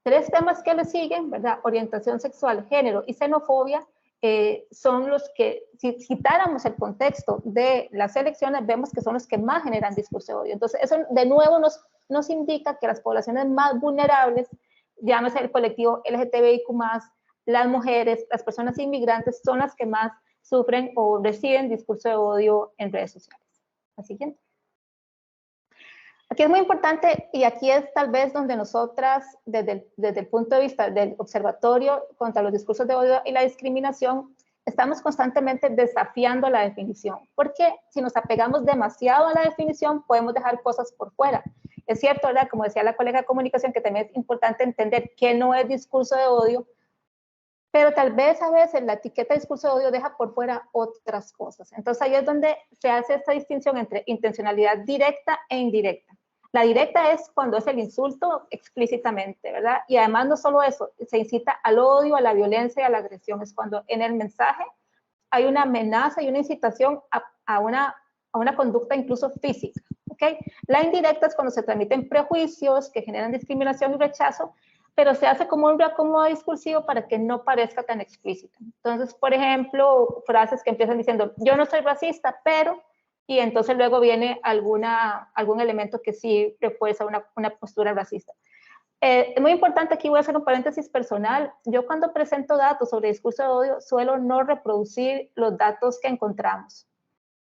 3 temas que le siguen, ¿verdad? Orientación sexual, género y xenofobia, son los que, si quitáramos el contexto de las elecciones, vemos que son los que más generan discurso de odio. Entonces, eso de nuevo nos indica que las poblaciones más vulnerables, llámese el colectivo LGTBIQ+, las mujeres, las personas inmigrantes, son las que más sufren o reciben discurso de odio en redes sociales. La siguiente. Aquí es muy importante, y aquí es tal vez donde nosotras, desde el punto de vista del Observatorio contra los Discursos de Odio y la Discriminación, estamos constantemente desafiando la definición, porque si nos apegamos demasiado a la definición, podemos dejar cosas por fuera. Es cierto, ¿verdad? Como decía la colega de comunicación, que también es importante entender qué no es discurso de odio, pero tal vez a veces la etiqueta de discurso de odio deja por fuera otras cosas. Entonces ahí es donde se hace esta distinción entre intencionalidad directa e indirecta. La directa es cuando es el insulto explícitamente, ¿verdad? Y además no solo eso, se incita al odio, a la violencia y a la agresión. Es cuando en el mensaje hay una amenaza y una incitación a una conducta incluso física, ¿ok? La indirecta es cuando se transmiten prejuicios que generan discriminación y rechazo, pero se hace como un reacomodo discursivo para que no parezca tan explícito. Entonces, por ejemplo, frases que empiezan diciendo, yo no soy racista, pero, y entonces luego viene algún elemento que sí refuerza una postura racista. Es muy importante, aquí voy a hacer un paréntesis personal. Yo cuando presento datos sobre discurso de odio, suelo no reproducir los datos que encontramos,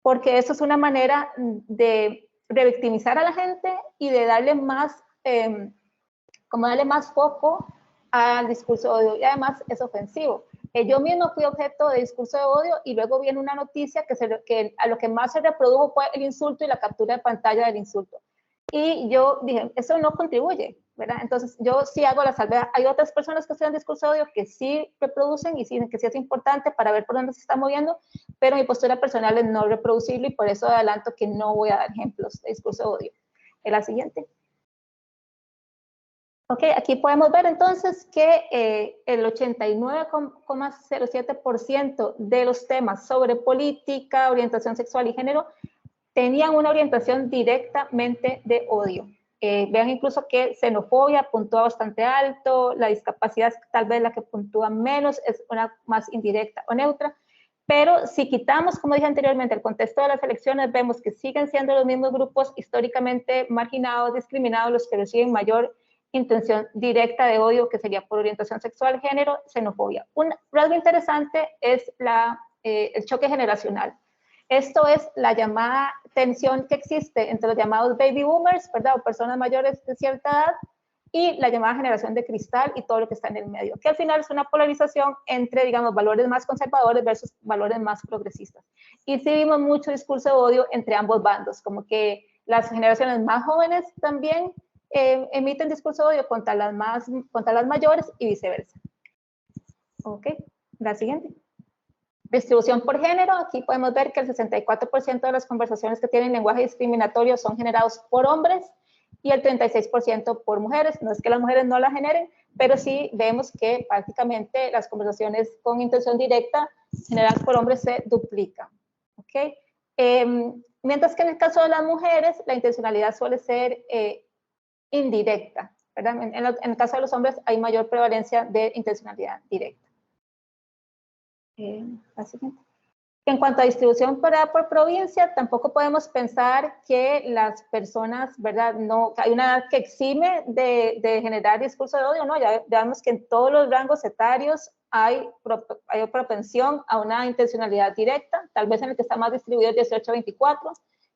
porque eso es una manera de revictimizar a la gente y de darle más, darle más foco al discurso de odio, y además es ofensivo. Yo mismo fui objeto de discurso de odio y luego viene una noticia que a lo que más se reprodujo fue el insulto y la captura de pantalla del insulto. Y yo dije, eso no contribuye, ¿verdad? Entonces yo sí hago la salvedad. Hay otras personas que estudian discurso de odio que sí reproducen y sí, que sí es importante para ver por dónde se está moviendo, pero mi postura personal es no reproducirlo y por eso adelanto que no voy a dar ejemplos de discurso de odio. En la siguiente. Ok, aquí podemos ver entonces que el 89,07% de los temas sobre política, orientación sexual y género tenían una orientación directamente de odio. Vean incluso que xenofobia puntúa bastante alto, la discapacidad es tal vez la que puntúa menos, es una más indirecta o neutra, pero si quitamos, como dije anteriormente, el contexto de las elecciones, vemos que siguen siendo los mismos grupos históricamente marginados, discriminados, los que reciben mayor intención directa de odio, que sería por orientación sexual, género, xenofobia. Un rasgo interesante es el choque generacional. Esto es la llamada tensión que existe entre los llamados baby boomers, ¿verdad? O personas mayores de cierta edad, y la llamada generación de cristal y todo lo que está en el medio, que al final es una polarización entre, digamos, valores más conservadores versus valores más progresistas. Y sí vimos mucho discurso de odio entre ambos bandos, como que las generaciones más jóvenes también emiten discurso de odio contra las mayores y viceversa. Ok, la siguiente. Distribución por género, aquí podemos ver que el 64% de las conversaciones que tienen lenguaje discriminatorio son generados por hombres y el 36% por mujeres. No es que las mujeres no la generen, pero sí vemos que prácticamente las conversaciones con intención directa generadas por hombres se duplican. ¿Okay? Mientras que en el caso de las mujeres, la intencionalidad suele ser indirecta, ¿verdad? En el caso de los hombres hay mayor prevalencia de intencionalidad directa. Básicamente. En cuanto a distribución por provincia, tampoco podemos pensar que las personas, ¿verdad? No, hay una edad que exime de generar discurso de odio, ¿no? Ya vemos que en todos los rangos etarios hay propensión a una intencionalidad directa, tal vez en el que está más distribuido 18 a 24,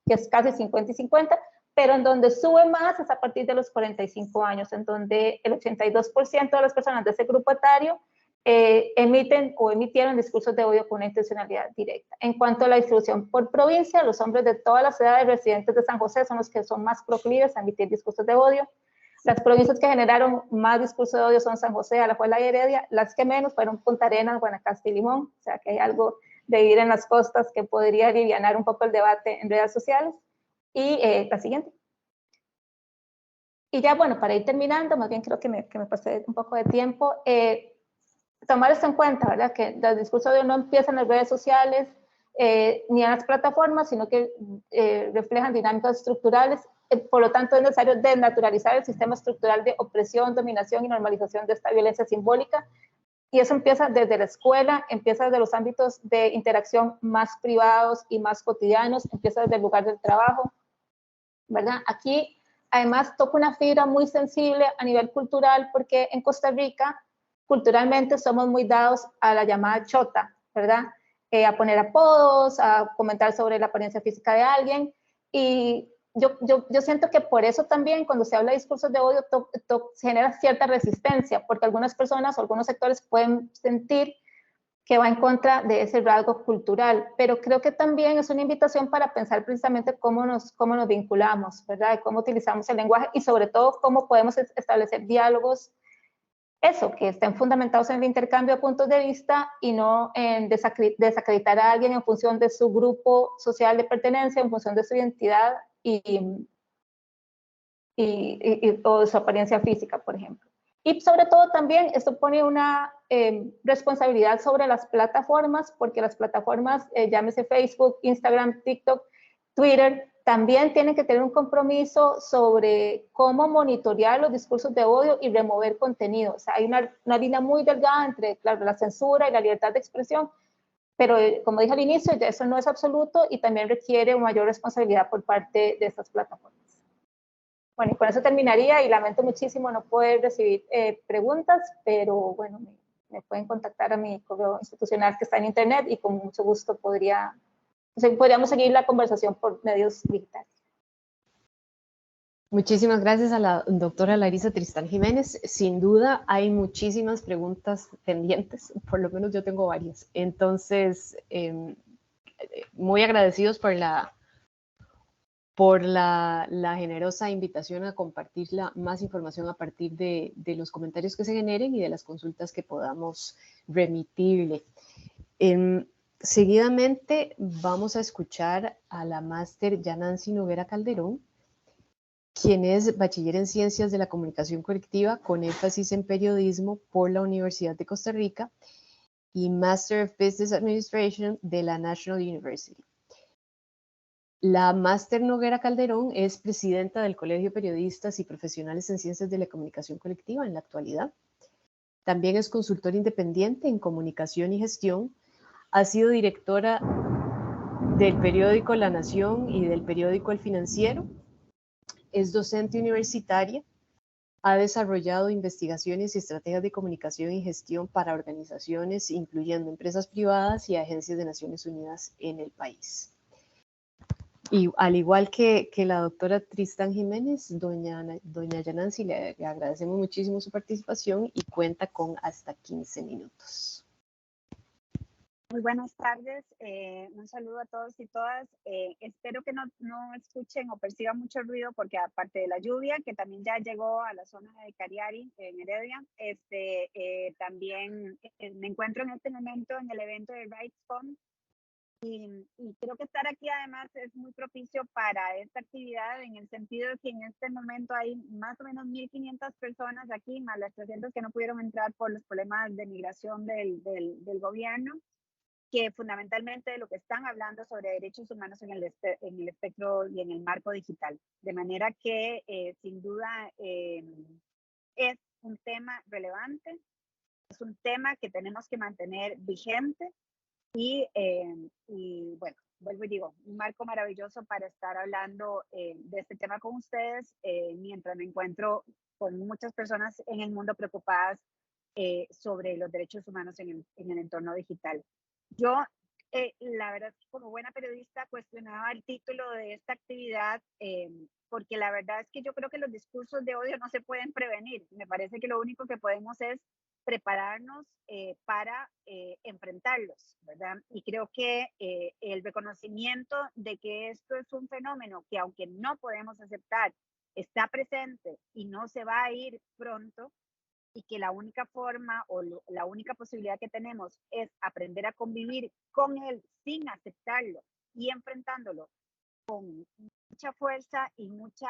que es casi 50 y 50, pero en donde sube más es a partir de los 45 años, en donde el 82% de las personas de ese grupo etario emiten o emitieron discursos de odio con una intencionalidad directa. En cuanto a la distribución por provincia, los hombres de todas las edades residentes de San José son los que son más proclives a emitir discursos de odio. Las provincias que generaron más discursos de odio son San José, Alajuela y Heredia. Las que menos fueron Punta Arenas, Guanacaste y Limón. O sea que hay algo de vivir en las costas que podría alivianar un poco el debate en redes sociales. Y la siguiente. Y ya, bueno, para ir terminando, más bien creo que me pasé un poco de tiempo. Tomar esto en cuenta, ¿verdad? Que los discursos de odio no empiezan en las redes sociales ni en las plataformas, sino que reflejan dinámicas estructurales por lo tanto es necesario desnaturalizar el sistema estructural de opresión, dominación y normalización de esta violencia simbólica. Y eso empieza desde la escuela, empieza desde los ámbitos de interacción más privados y más cotidianos, empieza desde el lugar del trabajo, ¿verdad? Aquí, además, toca una fibra muy sensible a nivel cultural, porque en Costa Rica, culturalmente, somos muy dados a la llamada chota, ¿verdad? A poner apodos, a comentar sobre la apariencia física de alguien, y yo siento que por eso también cuando se habla de discursos de odio se genera cierta resistencia, porque algunas personas o algunos sectores pueden sentir que va en contra de ese rasgo cultural, pero creo que también es una invitación para pensar precisamente cómo nos vinculamos, ¿verdad? Cómo utilizamos el lenguaje y sobre todo cómo podemos establecer diálogos, eso, que estén fundamentados en el intercambio de puntos de vista y no en desacreditar a alguien en función de su grupo social de pertenencia, en función de su identidad o de su apariencia física, por ejemplo. Y sobre todo también esto pone una responsabilidad sobre las plataformas, porque las plataformas, llámese Facebook, Instagram, TikTok, Twitter, también tienen que tener un compromiso sobre cómo monitorear los discursos de odio y remover contenido. O sea, hay una línea muy delgada entre, claro, la censura y la libertad de expresión, pero como dije al inicio, eso no es absoluto y también requiere una mayor responsabilidad por parte de estas plataformas. Bueno, y con eso terminaría y lamento muchísimo no poder recibir preguntas, pero bueno, me pueden contactar a mi correo institucional que está en internet y con mucho gusto podríamos seguir la conversación por medios digitales. Muchísimas gracias a la doctora Larisa Tristán Jiménez. Sin duda hay muchísimas preguntas pendientes, por lo menos yo tengo varias. Entonces, muy agradecidos por la generosa invitación a compartir más información a partir de los comentarios que se generen y de las consultas que podamos remitirle. Seguidamente vamos a escuchar a la máster Yanancy Noguera Calderón, quien es bachiller en Ciencias de la Comunicación Colectiva con énfasis en periodismo por la Universidad de Costa Rica y Master of Business Administration de la National University. La máster Noguera Calderón es presidenta del Colegio de Periodistas y Profesionales en Ciencias de la Comunicación Colectiva en la actualidad. También es consultora independiente en comunicación y gestión. Ha sido directora del periódico La Nación y del periódico El Financiero. Es docente universitaria. Ha desarrollado investigaciones y estrategias de comunicación y gestión para organizaciones, incluyendo empresas privadas y agencias de Naciones Unidas en el país. Y al igual que la doctora Tristán Jiménez, doña Yanancy, le agradecemos muchísimo su participación y cuenta con hasta 15 minutos. Muy buenas tardes, un saludo a todos y todas. Espero que no escuchen o perciban mucho ruido porque aparte de la lluvia, que también ya llegó a la zona de Cariari, en Heredia, también me encuentro en este momento en el evento de Rights Fund. Y creo que estar aquí además es muy propicio para esta actividad en el sentido de que en este momento hay más o menos 1.500 personas aquí, más las 300 que no pudieron entrar por los problemas de migración del gobierno, que fundamentalmente lo que están hablando sobre derechos humanos en el espectro y en el marco digital. De manera que sin duda es un tema relevante, es un tema que tenemos que mantener vigente. Y bueno, vuelvo y digo, un marco maravilloso para estar hablando de este tema con ustedes mientras me encuentro con muchas personas en el mundo preocupadas sobre los derechos humanos en el entorno digital. Yo, la verdad, como buena periodista, cuestionaba el título de esta actividad porque la verdad es que yo creo que los discursos de odio no se pueden prevenir. Me parece que lo único que podemos es prepararnos para enfrentarlos, ¿verdad? Y creo que el reconocimiento de que esto es un fenómeno que aunque no podemos aceptar, está presente y no se va a ir pronto, y que la única forma o la única posibilidad que tenemos es aprender a convivir con él sin aceptarlo y enfrentándolo con mucha fuerza y mucha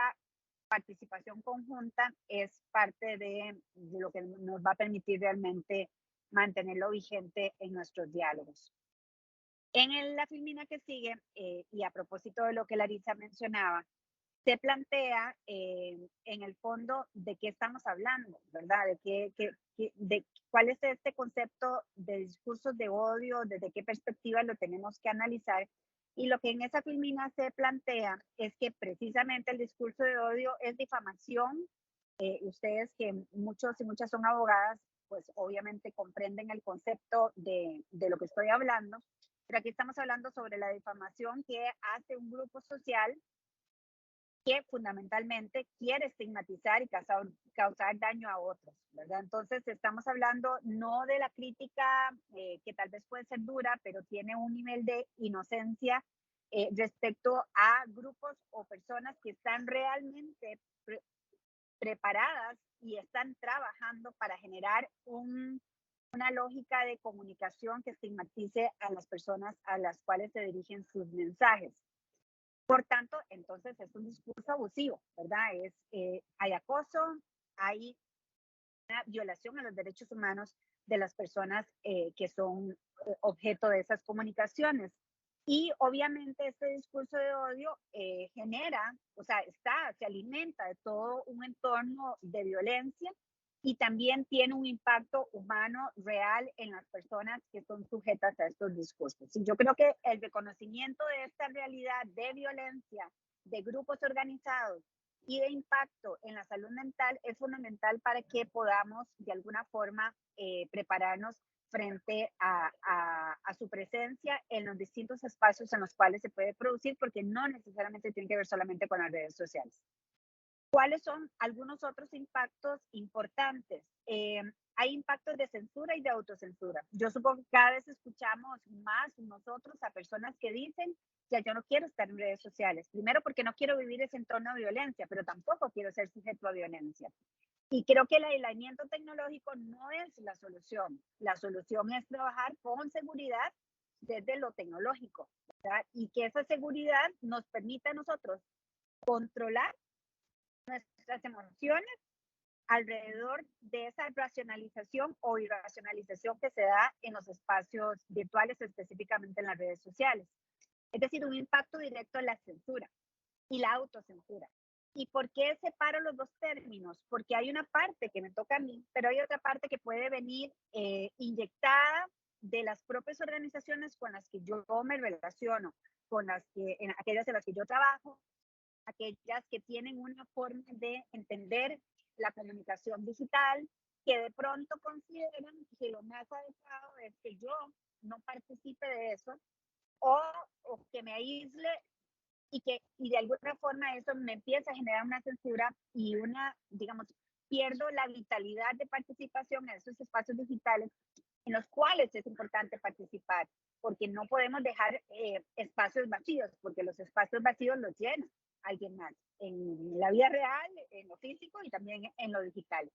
participación conjunta, es parte de lo que nos va a permitir realmente mantenerlo vigente en nuestros diálogos. En la filmina que sigue, y a propósito de lo que Larisa mencionaba, se plantea en el fondo de qué estamos hablando, ¿verdad? De cuál es este concepto de discursos de odio, desde qué perspectiva lo tenemos que analizar. Y lo que en esa filmina se plantea es que precisamente el discurso de odio es difamación. Ustedes que muchos y muchas son abogadas, pues obviamente comprenden el concepto de lo que estoy hablando, pero aquí estamos hablando sobre la difamación que hace un grupo social que fundamentalmente quiere estigmatizar y causar daño a otros, ¿verdad? Entonces estamos hablando no de la crítica que tal vez puede ser dura, pero tiene un nivel de inocencia respecto a grupos o personas que están realmente preparadas y están trabajando para generar una lógica de comunicación que estigmatice a las personas a las cuales se dirigen sus mensajes. Por tanto, entonces es un discurso abusivo, ¿verdad? Hay acoso, hay una violación a los derechos humanos de las personas que son objeto de esas comunicaciones. Y obviamente este discurso de odio genera, o sea, se alimenta de todo un entorno de violencia y también tiene un impacto humano real en las personas que son sujetas a estos discursos. Y yo creo que el reconocimiento de esta realidad de violencia, de grupos organizados y de impacto en la salud mental es fundamental para que podamos de alguna forma prepararnos frente a su presencia en los distintos espacios en los cuales se puede producir, porque no necesariamente tiene que ver solamente con las redes sociales. ¿Cuáles son algunos otros impactos importantes? Hay impactos de censura y de autocensura. Yo supongo que cada vez escuchamos más nosotros a personas que dicen, ya yo no quiero estar en redes sociales. Primero porque no quiero vivir ese entorno de violencia, pero tampoco quiero ser sujeto a violencia. Y creo que el aislamiento tecnológico no es la solución. La solución es trabajar con seguridad desde lo tecnológico, ¿verdad? Y que esa seguridad nos permita a nosotros controlar nuestras emociones alrededor de esa racionalización o irracionalización que se da en los espacios virtuales, específicamente en las redes sociales. Es decir, un impacto directo en la censura y la autocensura. ¿Y por qué separo los dos términos? Porque hay una parte que me toca a mí, pero hay otra parte que puede venir inyectada de las propias organizaciones con las que yo me relaciono, aquellas en las que yo trabajo, aquellas que tienen una forma de entender la comunicación digital, que de pronto consideran que lo más adecuado es que yo no participe de eso o que me aísle y de alguna forma eso me empieza a generar una censura y pierdo la vitalidad de participación en esos espacios digitales en los cuales es importante participar, porque no podemos dejar espacios vacíos, porque los espacios vacíos los llena alguien más, en la vida real, en lo físico y también en lo digital.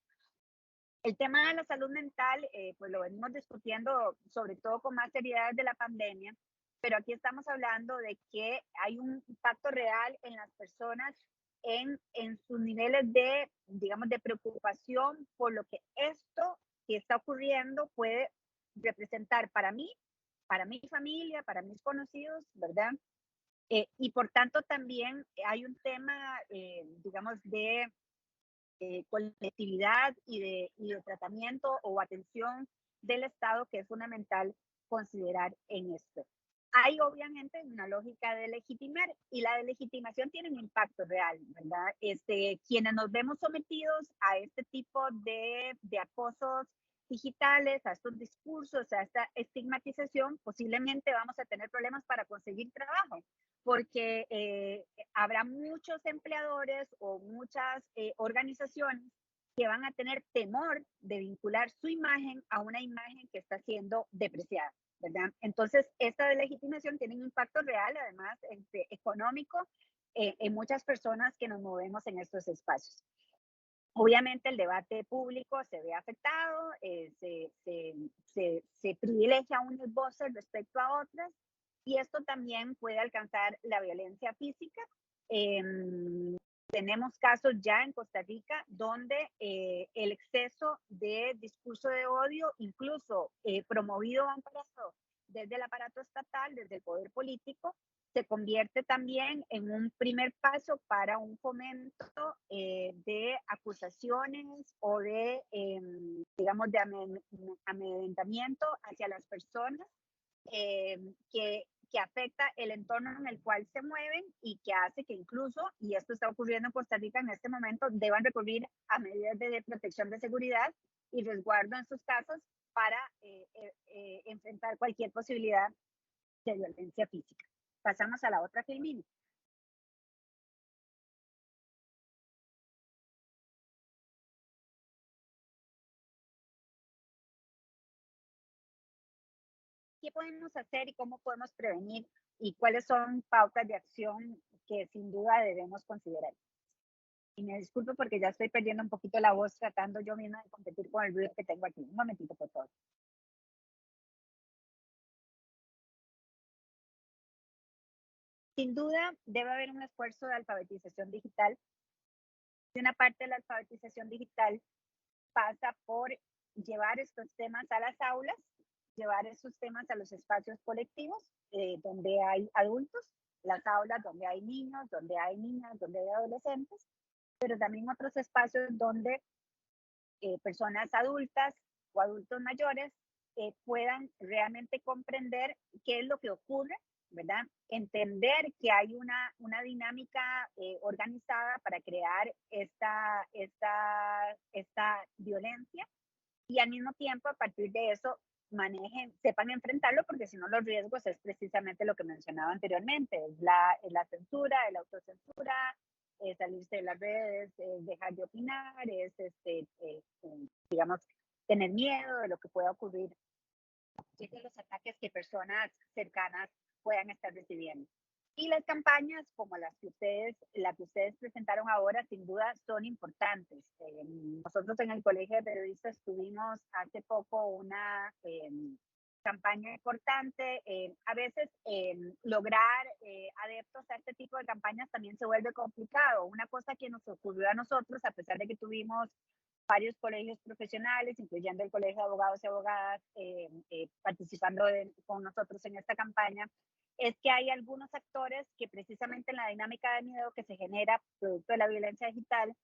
El tema de la salud mental, pues lo venimos discutiendo sobre todo con más seriedad desde la pandemia, pero aquí estamos hablando de que hay un impacto real en las personas en sus niveles de, de preocupación por lo que esto que está ocurriendo puede representar para mí, para mi familia, para mis conocidos, ¿verdad? Y por tanto también hay un tema, de colectividad y de tratamiento o atención del Estado que es fundamental considerar en esto. Hay obviamente una lógica de legitimar y la delegitimación tiene un impacto real, ¿verdad? Quienes nos vemos sometidos a este tipo de acosos digitales, a estos discursos, a esta estigmatización, posiblemente vamos a tener problemas para conseguir trabajo, porque habrá muchos empleadores o muchas organizaciones que van a tener temor de vincular su imagen a una imagen que está siendo depreciada, ¿verdad? Entonces, esta delegitimación tiene un impacto real, además, económico, en muchas personas que nos movemos en estos espacios. Obviamente el debate público se ve afectado, se privilegia a unas voces respecto a otras, y esto también puede alcanzar la violencia física. Tenemos casos ya en Costa Rica donde el exceso de discurso de odio, incluso promovido o amparado desde el aparato estatal, desde el poder político, se convierte también en un primer paso para un fomento de acusaciones o de, digamos, de amedrentamiento hacia las personas que afecta el entorno en el cual se mueven y que hace que incluso, y esto está ocurriendo en Costa Rica en este momento, deban recurrir a medidas de protección de seguridad y resguardo en sus casas para enfrentar cualquier posibilidad de violencia física. Pasamos a la otra filmina. ¿Qué podemos hacer y cómo podemos prevenir? ¿Y cuáles son pautas de acción que sin duda debemos considerar? Y me disculpo porque ya estoy perdiendo un poquito la voz tratando yo misma de competir con el ruido que tengo aquí. Un momentito, por favor. Sin duda, debe haber un esfuerzo de alfabetización digital. Y una parte de la alfabetización digital pasa por llevar estos temas a las aulas, llevar esos temas a los espacios colectivos, donde hay adultos, las aulas donde hay niños, donde hay niñas, donde hay adolescentes, pero también otros espacios donde personas adultas o adultos mayores puedan realmente comprender qué es lo que ocurre, ¿verdad? Entender que hay una dinámica organizada para crear esta violencia y al mismo tiempo a partir de eso sepan enfrentarlo, porque si no los riesgos es precisamente lo que mencionaba anteriormente, es la censura, la autocensura, salirse de las redes, dejar de opinar, es digamos, tener miedo de lo que pueda ocurrir, de los ataques que personas cercanas puedan estar recibiendo. Y las campañas como la que ustedes presentaron ahora, sin duda son importantes. Nosotros en el Colegio de Periodistas tuvimos hace poco una campaña importante. A veces lograr adeptos a este tipo de campañas también se vuelve complicado. Una cosa que nos ocurrió a nosotros, a pesar de que tuvimos varios colegios profesionales, incluyendo el Colegio de Abogados y Abogadas, participando con nosotros en esta campaña, es que hay algunos actores que precisamente en la dinámica de miedo que se genera producto de la violencia digital,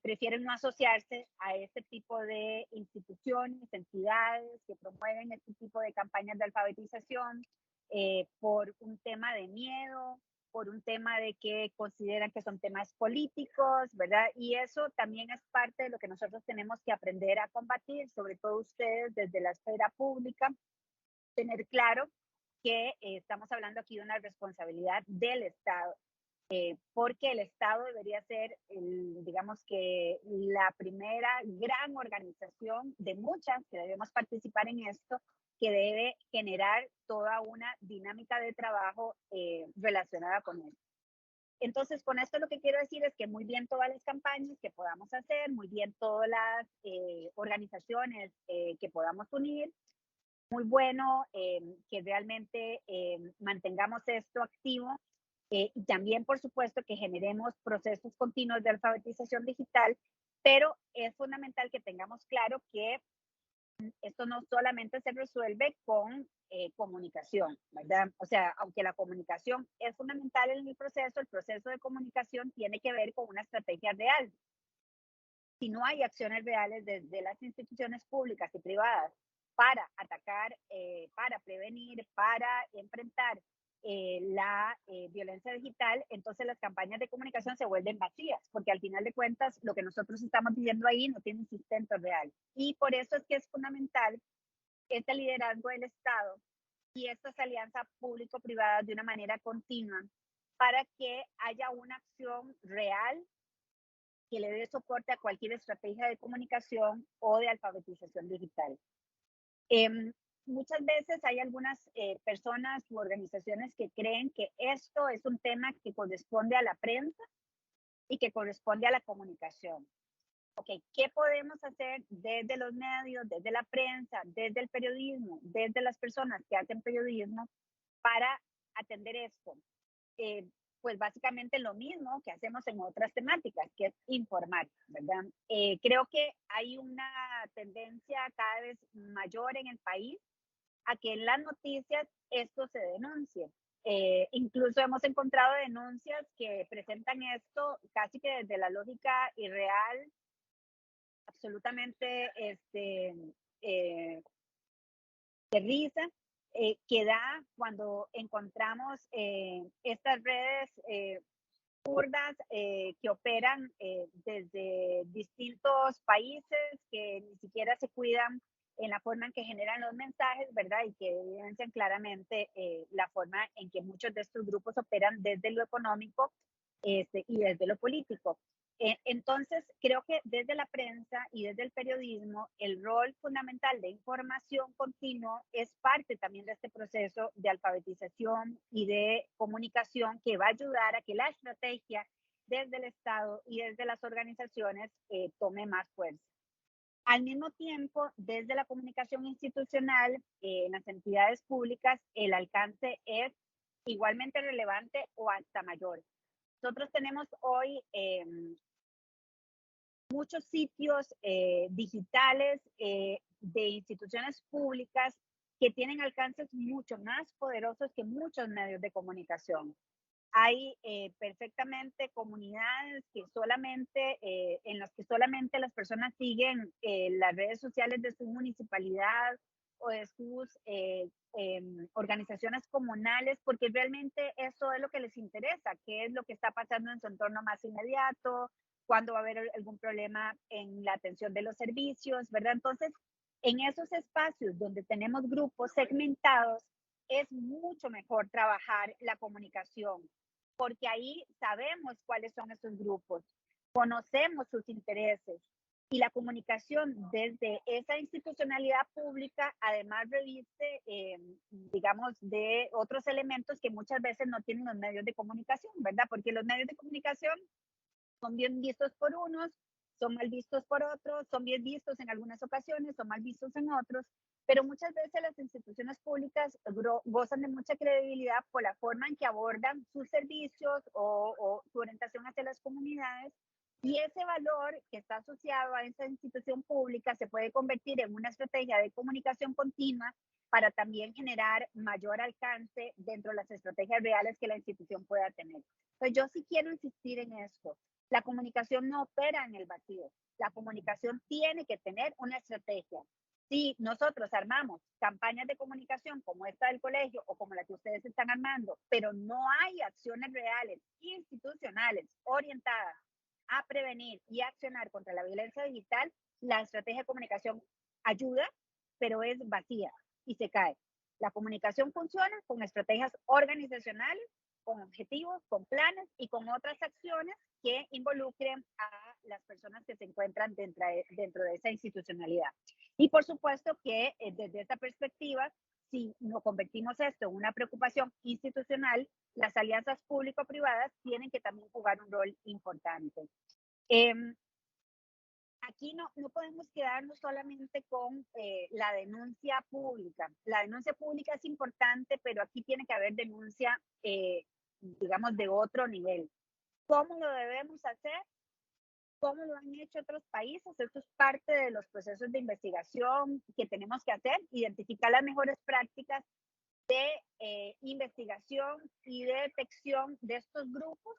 prefieren no asociarse a este tipo de instituciones, entidades que promueven este tipo de campañas de alfabetización por un tema de miedo, por un tema de que consideran que son temas políticos, ¿verdad? Y eso también es parte de lo que nosotros tenemos que aprender a combatir, sobre todo ustedes desde la esfera pública, tener claro que estamos hablando aquí de una responsabilidad del Estado, porque el Estado debería ser, digamos que la primera gran organización de muchas que debemos participar en esto, que debe generar toda una dinámica de trabajo relacionada con esto. Entonces, con esto lo que quiero decir es que muy bien todas las campañas que podamos hacer, muy bien todas las organizaciones que podamos unir, muy bueno que realmente mantengamos esto activo y también, por supuesto, que generemos procesos continuos de alfabetización digital, pero es fundamental que tengamos claro que esto no solamente se resuelve con comunicación, ¿verdad? O sea, aunque la comunicación es fundamental en el proceso de comunicación tiene que ver con una estrategia real. Si no hay acciones reales desde las instituciones públicas y privadas para atacar, para prevenir, para enfrentar la violencia digital, entonces las campañas de comunicación se vuelven vacías, porque al final de cuentas lo que nosotros estamos diciendo ahí no tiene sustento real. Y por eso es que es fundamental este liderazgo del Estado y estas alianzas público-privadas de una manera continua para que haya una acción real que le dé soporte a cualquier estrategia de comunicación o de alfabetización digital. Muchas veces hay algunas personas u organizaciones que creen que esto es un tema que corresponde a la prensa y que corresponde a la comunicación. Okay, ¿qué podemos hacer desde los medios, desde la prensa, desde el periodismo, desde las personas que hacen periodismo para atender esto? Pues básicamente lo mismo que hacemos en otras temáticas, que es informar, ¿verdad? Creo que hay una tendencia cada vez mayor en el país a que en las noticias esto se denuncie. Incluso hemos encontrado denuncias que presentan esto casi que desde la lógica irreal, absolutamente de risa, que da cuando encontramos estas redes kurdas que operan desde distintos países, que ni siquiera se cuidan en la forma en que generan los mensajes, ¿verdad? Y que evidencian claramente la forma en que muchos de estos grupos operan desde lo económico y desde lo político. Entonces, creo que desde la prensa y desde el periodismo, el rol fundamental de información continua es parte también de este proceso de alfabetización y de comunicación que va a ayudar a que la estrategia desde el Estado y desde las organizaciones tome más fuerza. Al mismo tiempo, desde la comunicación institucional, en las entidades públicas, el alcance es igualmente relevante o hasta mayor. Nosotros tenemos hoy muchos sitios digitales de instituciones públicas que tienen alcances mucho más poderosos que muchos medios de comunicación. Hay perfectamente comunidades que solamente, en las que solamente las personas siguen las redes sociales de su municipalidad o de sus organizaciones comunales, porque realmente eso es lo que les interesa, qué es lo que está pasando en su entorno más inmediato, cuándo va a haber algún problema en la atención de los servicios, ¿verdad? Entonces, en esos espacios donde tenemos grupos segmentados, es mucho mejor trabajar la comunicación, porque ahí sabemos cuáles son esos grupos, conocemos sus intereses y la comunicación desde esa institucionalidad pública además reviste, digamos, de otros elementos que muchas veces no tienen los medios de comunicación, ¿verdad? Porque los medios de comunicación son bien vistos por unos, son mal vistos por otros, son bien vistos en algunas ocasiones, son mal vistos en otros, pero muchas veces las instituciones públicas gozan de mucha credibilidad por la forma en que abordan sus servicios o su orientación hacia las comunidades, y ese valor que está asociado a esa institución pública se puede convertir en una estrategia de comunicación continua para también generar mayor alcance dentro de las estrategias reales que la institución pueda tener. Entonces yo sí quiero insistir en esto. La comunicación no opera en el vacío. La comunicación tiene que tener una estrategia. Si nosotros armamos campañas de comunicación como esta del colegio o como la que ustedes están armando, pero no hay acciones reales, institucionales, orientadas a prevenir y accionar contra la violencia digital, la estrategia de comunicación ayuda, pero es vacía y se cae. La comunicación funciona con estrategias organizacionales, con objetivos, con planes y con otras acciones que involucren a las personas que se encuentran dentro de esa institucionalidad. Y por supuesto que desde esta perspectiva, si nos convertimos esto en una preocupación institucional, las alianzas público-privadas tienen que también jugar un rol importante. Aquí no podemos quedarnos solamente con la denuncia pública. La denuncia pública es importante, pero aquí tiene que haber denuncia, digamos, de otro nivel. ¿Cómo lo debemos hacer? ¿Cómo lo han hecho otros países? Esto es parte de los procesos de investigación que tenemos que hacer, identificar las mejores prácticas de investigación y de detección de estos grupos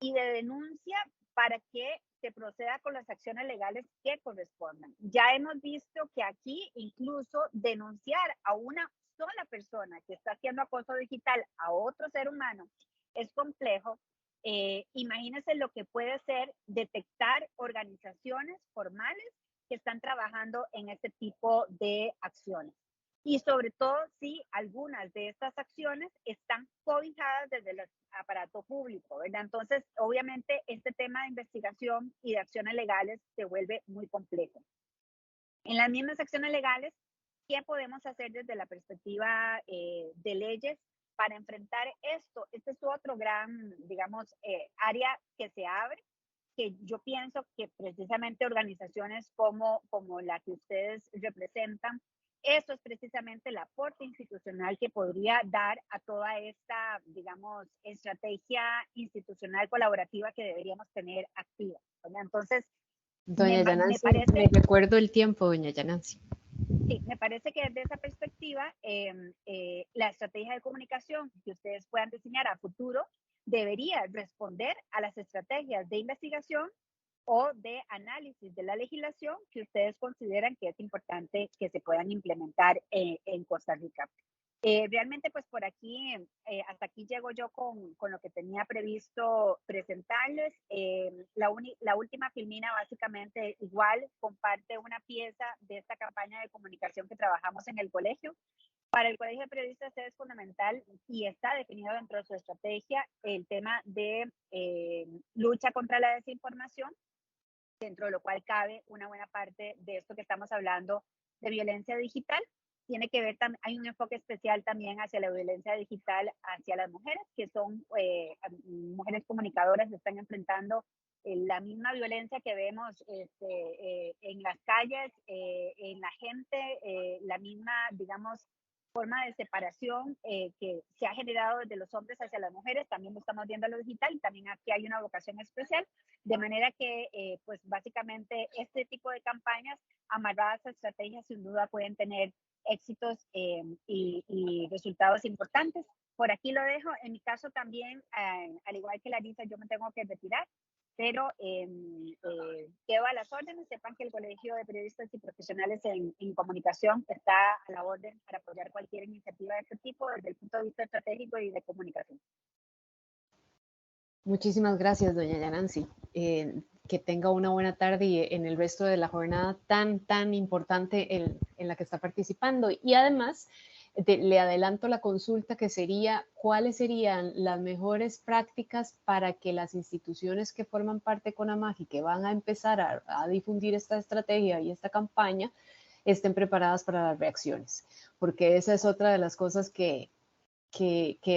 y de denuncia para que se proceda con las acciones legales que correspondan. Ya hemos visto que aquí incluso denunciar a una sola persona que está haciendo acoso digital a otro ser humano es complejo. Imagínense lo que puede ser detectar organizaciones formales que están trabajando en este tipo de acciones. Y sobre todo si algunas de estas acciones están cobijadas desde el aparato público, ¿verdad? Entonces, obviamente, este tema de investigación y de acciones legales se vuelve muy complejo. En las mismas acciones legales, ¿qué podemos hacer desde la perspectiva de leyes para enfrentar esto? Este es otro gran, digamos, área que se abre, que yo pienso que precisamente organizaciones como la que ustedes representan, eso es precisamente el aporte institucional que podría dar a toda esta, digamos, estrategia institucional colaborativa que deberíamos tener activa, ¿verdad? Entonces, doña Yanancy, me parece... me recuerdo el tiempo, doña Yanancy. Sí, me parece que desde esa perspectiva, la estrategia de comunicación que ustedes puedan diseñar a futuro debería responder a las estrategias de investigación o de análisis de la legislación que ustedes consideran que es importante que se puedan implementar en Costa Rica. Realmente, pues por aquí, hasta aquí llego yo con lo que tenía previsto presentarles. La última filmina básicamente igual comparte una pieza de esta campaña de comunicación que trabajamos en el colegio. Para el Colegio de Periodistas es fundamental y está definido dentro de su estrategia el tema de lucha contra la desinformación, dentro de lo cual cabe una buena parte de esto que estamos hablando de violencia digital. Tiene que ver, hay un enfoque especial también hacia la violencia digital hacia las mujeres, que son mujeres comunicadoras que están enfrentando la misma violencia que vemos en las calles, en la gente, la misma, digamos, forma de separación que se ha generado desde los hombres hacia las mujeres, también lo estamos viendo en lo digital y también aquí hay una vocación especial, de manera que pues básicamente este tipo de campañas amarradas a estrategias sin duda pueden tener éxitos y resultados importantes. Por aquí lo dejo. En mi caso también, al igual que Larisa, yo me tengo que retirar, pero quedo a las órdenes. Sepan que el Colegio de Periodistas y Profesionales en Comunicación está a la orden para apoyar cualquier iniciativa de este tipo desde el punto de vista estratégico y de comunicación. Muchísimas gracias, doña Yanancy. Que tenga una buena tarde y en el resto de la jornada tan importante en la que está participando. Y además, le adelanto la consulta que sería, ¿cuáles serían las mejores prácticas para que las instituciones que forman parte de CONAMAG y que van a empezar a difundir esta estrategia y esta campaña estén preparadas para las reacciones? Porque esa es otra de las cosas que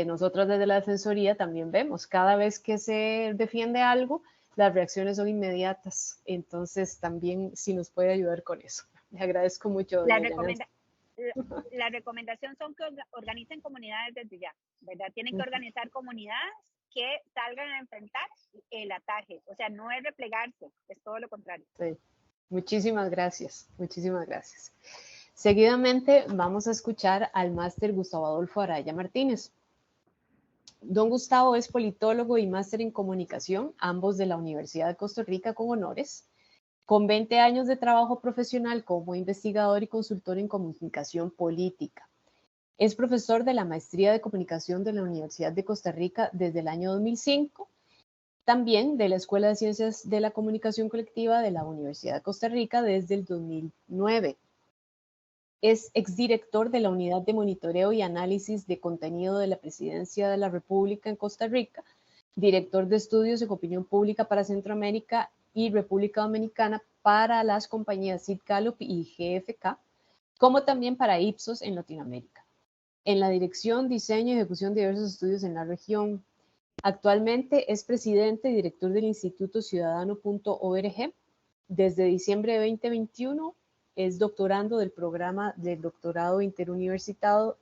nosotros desde la Defensoría también vemos. Cada vez que se defiende algo, las reacciones son inmediatas. Entonces, también si nos puede ayudar con eso. Le agradezco mucho. La recomendación son que organicen comunidades desde ya, ¿verdad? Tienen que organizar comunidades que salgan a enfrentar el ataque. O sea, no es replegarse, es todo lo contrario. Sí. Muchísimas gracias. Muchísimas gracias. Seguidamente vamos a escuchar al máster Gustavo Adolfo Araya Martínez. Don Gustavo es politólogo y máster en comunicación, ambos de la Universidad de Costa Rica con honores, con 20 años de trabajo profesional como investigador y consultor en comunicación política. Es profesor de la Maestría de Comunicación de la Universidad de Costa Rica desde el año 2005, también de la Escuela de Ciencias de la Comunicación Colectiva de la Universidad de Costa Rica desde el 2009. Es exdirector de la Unidad de Monitoreo y Análisis de Contenido de la Presidencia de la República en Costa Rica, director de estudios en opinión pública para Centroamérica y República Dominicana para las compañías Sid Gallup y GFK, como también para Ipsos en Latinoamérica. En la dirección, diseño y ejecución de diversos estudios en la región. Actualmente es presidente y director del Instituto Ciudadano.org. Desde diciembre de 2021 es doctorando del programa de doctorado interuniversitario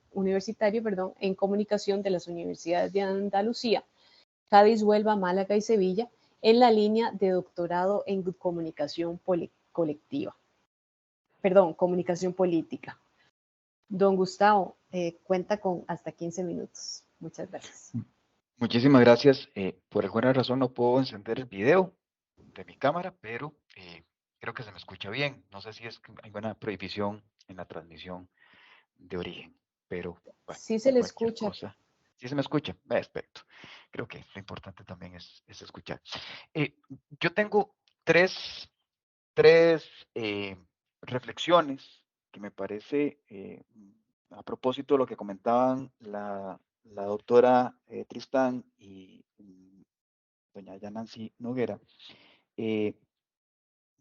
en comunicación de las universidades de Andalucía, Cádiz, Huelva, Málaga y Sevilla, en la línea de doctorado en comunicación comunicación política. Don Gustavo, cuenta con hasta 15 minutos. Muchas gracias. Muchísimas gracias. Por alguna razón no puedo encender el video de mi cámara, pero creo que se me escucha bien. No sé si es alguna prohibición en la transmisión de origen, pero bueno, sí se le escucha. Cosa, sí se me escucha, perfecto. Creo que lo importante también es escuchar. Yo tengo tres reflexiones que me parece, a propósito de lo que comentaban la doctora Tristán y doña Yanancy Noguera,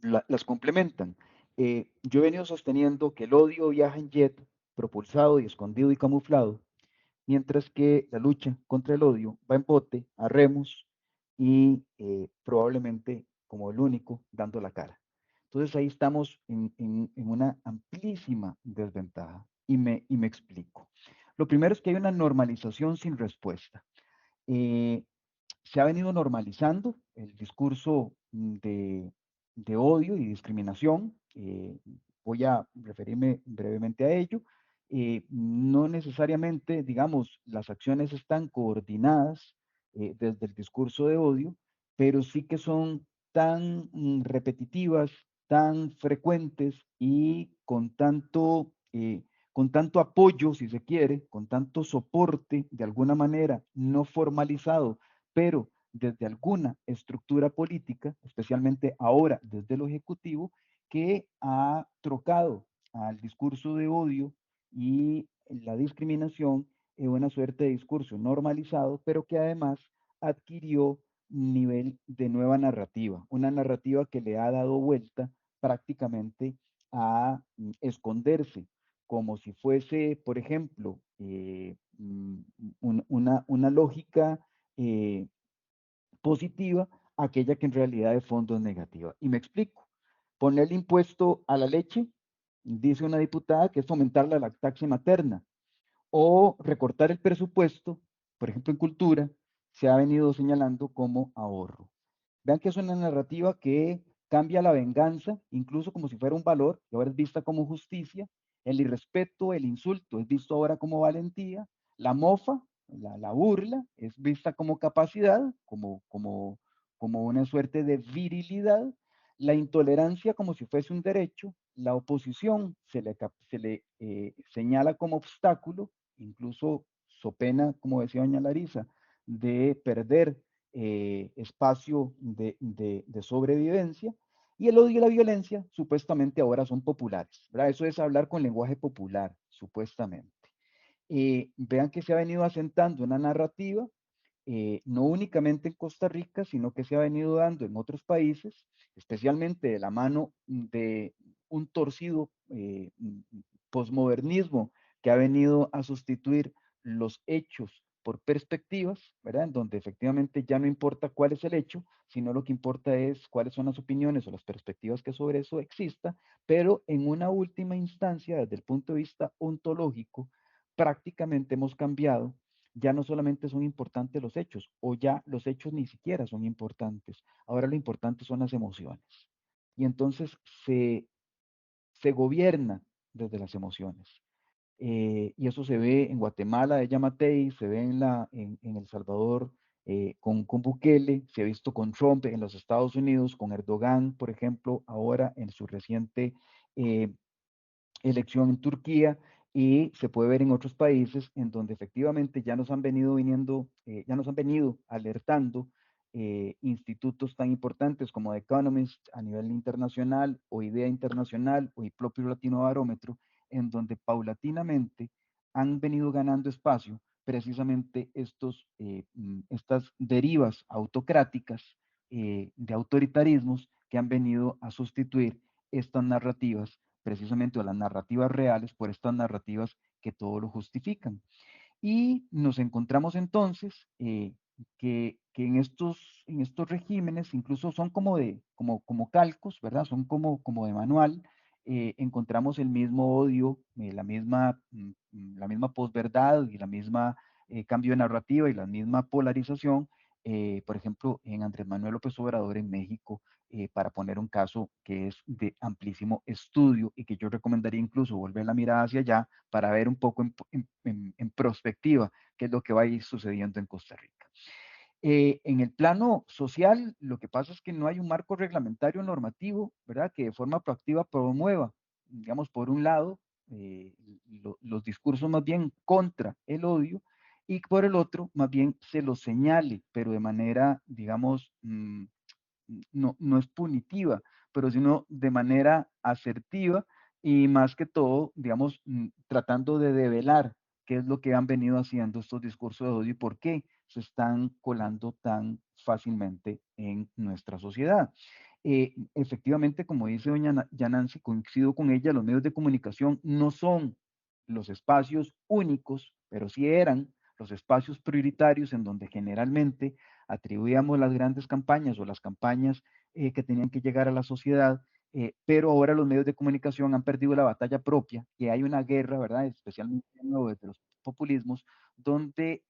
las complementan. Yo he venido sosteniendo que el odio viaja en jet, propulsado y escondido y camuflado, mientras que la lucha contra el odio va en bote, a remos y probablemente como el único dando la cara. Entonces ahí estamos en una amplísima desventaja y me explico. Lo primero es que hay una normalización sin respuesta. Se ha venido normalizando el discurso de odio y discriminación voy a referirme brevemente a ello. No necesariamente, digamos, las acciones están coordinadas desde el discurso de odio, pero sí que son tan repetitivas, tan frecuentes y con tanto apoyo, si se quiere, con tanto soporte, de alguna manera no formalizado, pero desde alguna estructura política, especialmente ahora desde lo ejecutivo, que ha trocado al discurso de odio y la discriminación en una suerte de discurso normalizado, pero que además adquirió un nivel de nueva narrativa, una narrativa que le ha dado vuelta prácticamente a esconderse, como si fuese, por ejemplo, una lógica positiva, aquella que en realidad de fondo es negativa. Y me explico. Ponerle impuesto a la leche, dice una diputada, que es fomentar la lactancia materna, o recortar el presupuesto, por ejemplo en cultura, se ha venido señalando como ahorro. Vean que es una narrativa que cambia la venganza, incluso como si fuera un valor, que ahora es vista como justicia, el irrespeto, el insulto es visto ahora como valentía, la mofa, la burla, es vista como capacidad, como una suerte de virilidad, la intolerancia como si fuese un derecho, la oposición se le señala como obstáculo, incluso so pena, como decía doña Larisa, de perder espacio de sobrevivencia, y el odio y la violencia supuestamente ahora son populares, ¿verdad? Eso es hablar con lenguaje popular, supuestamente. Vean que se ha venido asentando una narrativa, no únicamente en Costa Rica, sino que se ha venido dando en otros países, especialmente de la mano de un torcido posmodernismo que ha venido a sustituir los hechos por perspectivas, ¿verdad? En donde efectivamente ya no importa cuál es el hecho, sino lo que importa es cuáles son las opiniones o las perspectivas que sobre eso exista, pero en una última instancia, desde el punto de vista ontológico, prácticamente hemos cambiado. Ya no solamente son importantes los hechos, o ya los hechos ni siquiera son importantes. Ahora lo importante son las emociones. Y entonces se gobierna desde las emociones. Y eso se ve en Guatemala de Yamatei, se ve en El Salvador con Bukele, se ha visto con Trump en los Estados Unidos, con Erdogan, por ejemplo, ahora en su reciente elección en Turquía, y se puede ver en otros países en donde efectivamente ya nos han venido alertando institutos tan importantes como The Economist a nivel internacional, o IDEA Internacional, o el propio Latino Barómetro, en donde paulatinamente han venido ganando espacio precisamente estas derivas autocráticas de autoritarismos que han venido a sustituir estas narrativas, precisamente, o las narrativas reales, por estas narrativas que todo lo justifican. Y nos encontramos entonces que en estos regímenes, incluso son como calcos, ¿verdad? Son como de manual. Encontramos el mismo odio, la misma posverdad y la misma cambio de narrativa y la misma polarización, por ejemplo, en Andrés Manuel López Obrador en México, para poner un caso que es de amplísimo estudio y que yo recomendaría incluso volver la mirada hacia allá para ver un poco en perspectiva qué es lo que va a ir sucediendo en Costa Rica. En el plano social, lo que pasa es que no hay un marco reglamentario normativo, ¿verdad?, que de forma proactiva promueva, digamos, por un lado, los discursos más bien contra el odio, y por el otro, más bien se los señale, pero de manera, digamos, no es punitiva, pero sino de manera asertiva, y más que todo, digamos, tratando de develar qué es lo que han venido haciendo estos discursos de odio y por qué se están colando tan fácilmente en nuestra sociedad. Efectivamente, como dice doña Yanancy, coincido con ella, los medios de comunicación no son los espacios únicos, pero sí eran los espacios prioritarios en donde generalmente atribuíamos las grandes campañas o las campañas que tenían que llegar a la sociedad, pero ahora los medios de comunicación han perdido la batalla propia, que hay una guerra, ¿verdad?, especialmente desde los populismos, donde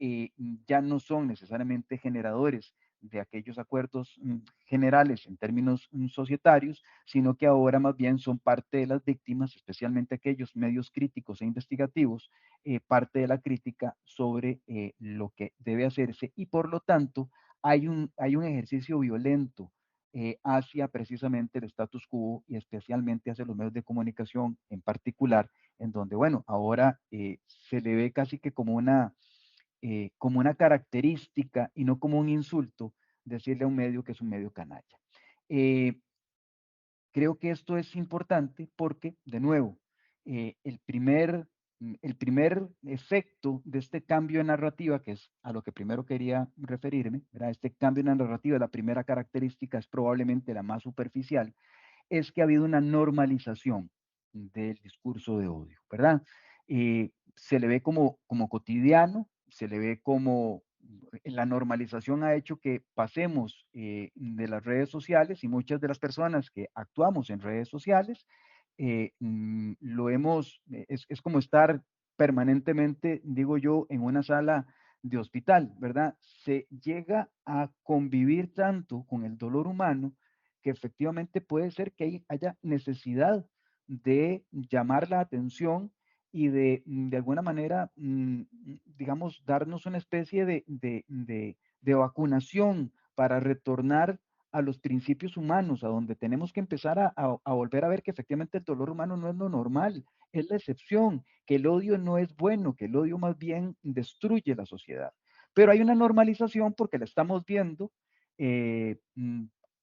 ya no son necesariamente generadores de aquellos acuerdos generales en términos societarios, sino que ahora más bien son parte de las víctimas, especialmente aquellos medios críticos e investigativos, parte de la crítica sobre lo que debe hacerse, y por lo tanto hay un ejercicio violento hacia precisamente el status quo y especialmente hacia los medios de comunicación en particular, en donde, bueno, ahora se le ve casi que como una característica y no como un insulto decirle a un medio que es un medio canalla. Creo que esto es importante porque, de nuevo, el primer efecto de este cambio de narrativa, que es a lo que primero quería referirme, ¿verdad? Este cambio de narrativa, la primera característica es probablemente la más superficial, es que ha habido una normalización del discurso de odio, ¿verdad? Se le ve como cotidiano, se le ve como la normalización ha hecho que pasemos de las redes sociales, y muchas de las personas que actuamos en redes sociales es como estar permanentemente, digo yo, en una sala de hospital, ¿verdad? Se llega a convivir tanto con el dolor humano que efectivamente puede ser que haya necesidad de llamar la atención y de alguna manera, digamos, darnos una especie de vacunación para retornar a los principios humanos, a donde tenemos que empezar a volver a ver que efectivamente el dolor humano no es lo normal, es la excepción, que el odio no es bueno, que el odio más bien destruye la sociedad. Pero hay una normalización porque la estamos viendo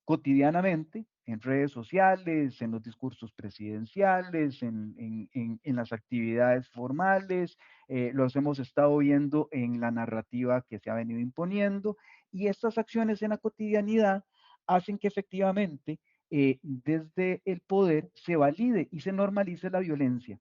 cotidianamente en redes sociales, en los discursos presidenciales, en las actividades formales, los hemos estado viendo en la narrativa que se ha venido imponiendo, y estas acciones en la cotidianidad hacen que efectivamente desde el poder se valide y se normalice la violencia,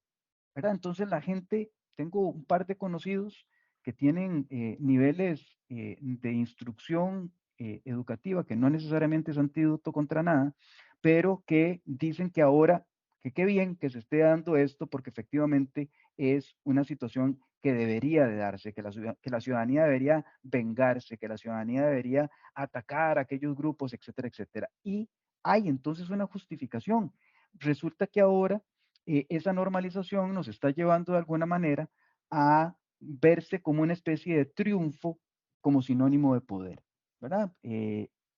¿verdad? Entonces la gente, tengo un par de conocidos que tienen niveles de instrucción educativa que no necesariamente es antídoto contra nada, pero que dicen que ahora, que qué bien que se esté dando esto porque efectivamente es una situación que debería de darse, que la ciudadanía debería vengarse, que la ciudadanía debería atacar a aquellos grupos, etcétera, etcétera. Y hay entonces una justificación. Resulta que ahora esa normalización nos está llevando de alguna manera a verse como una especie de triunfo como sinónimo de poder, ¿verdad?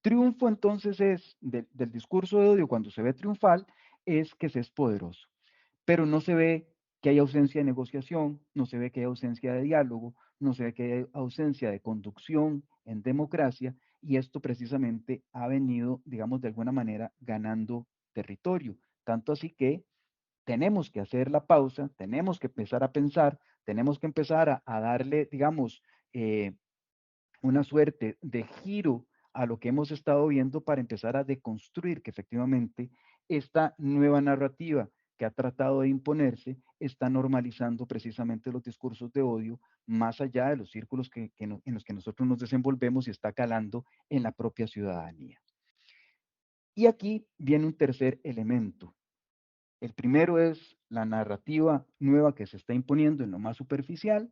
Triunfo entonces es del discurso de odio, cuando se ve triunfal, es que se es poderoso, pero no se ve que hay ausencia de negociación, no se ve que hay ausencia de diálogo, no se ve que hay ausencia de conducción en democracia, y esto precisamente ha venido, digamos, de alguna manera ganando territorio, tanto así que tenemos que hacer la pausa, tenemos que empezar a pensar, tenemos que empezar a darle, digamos, una suerte de giro a lo que hemos estado viendo para empezar a deconstruir que efectivamente esta nueva narrativa que ha tratado de imponerse está normalizando precisamente los discursos de odio más allá de los círculos en los que nosotros nos desenvolvemos, y está calando en la propia ciudadanía. Y aquí viene un tercer elemento. El primero es la narrativa nueva que se está imponiendo en lo más superficial.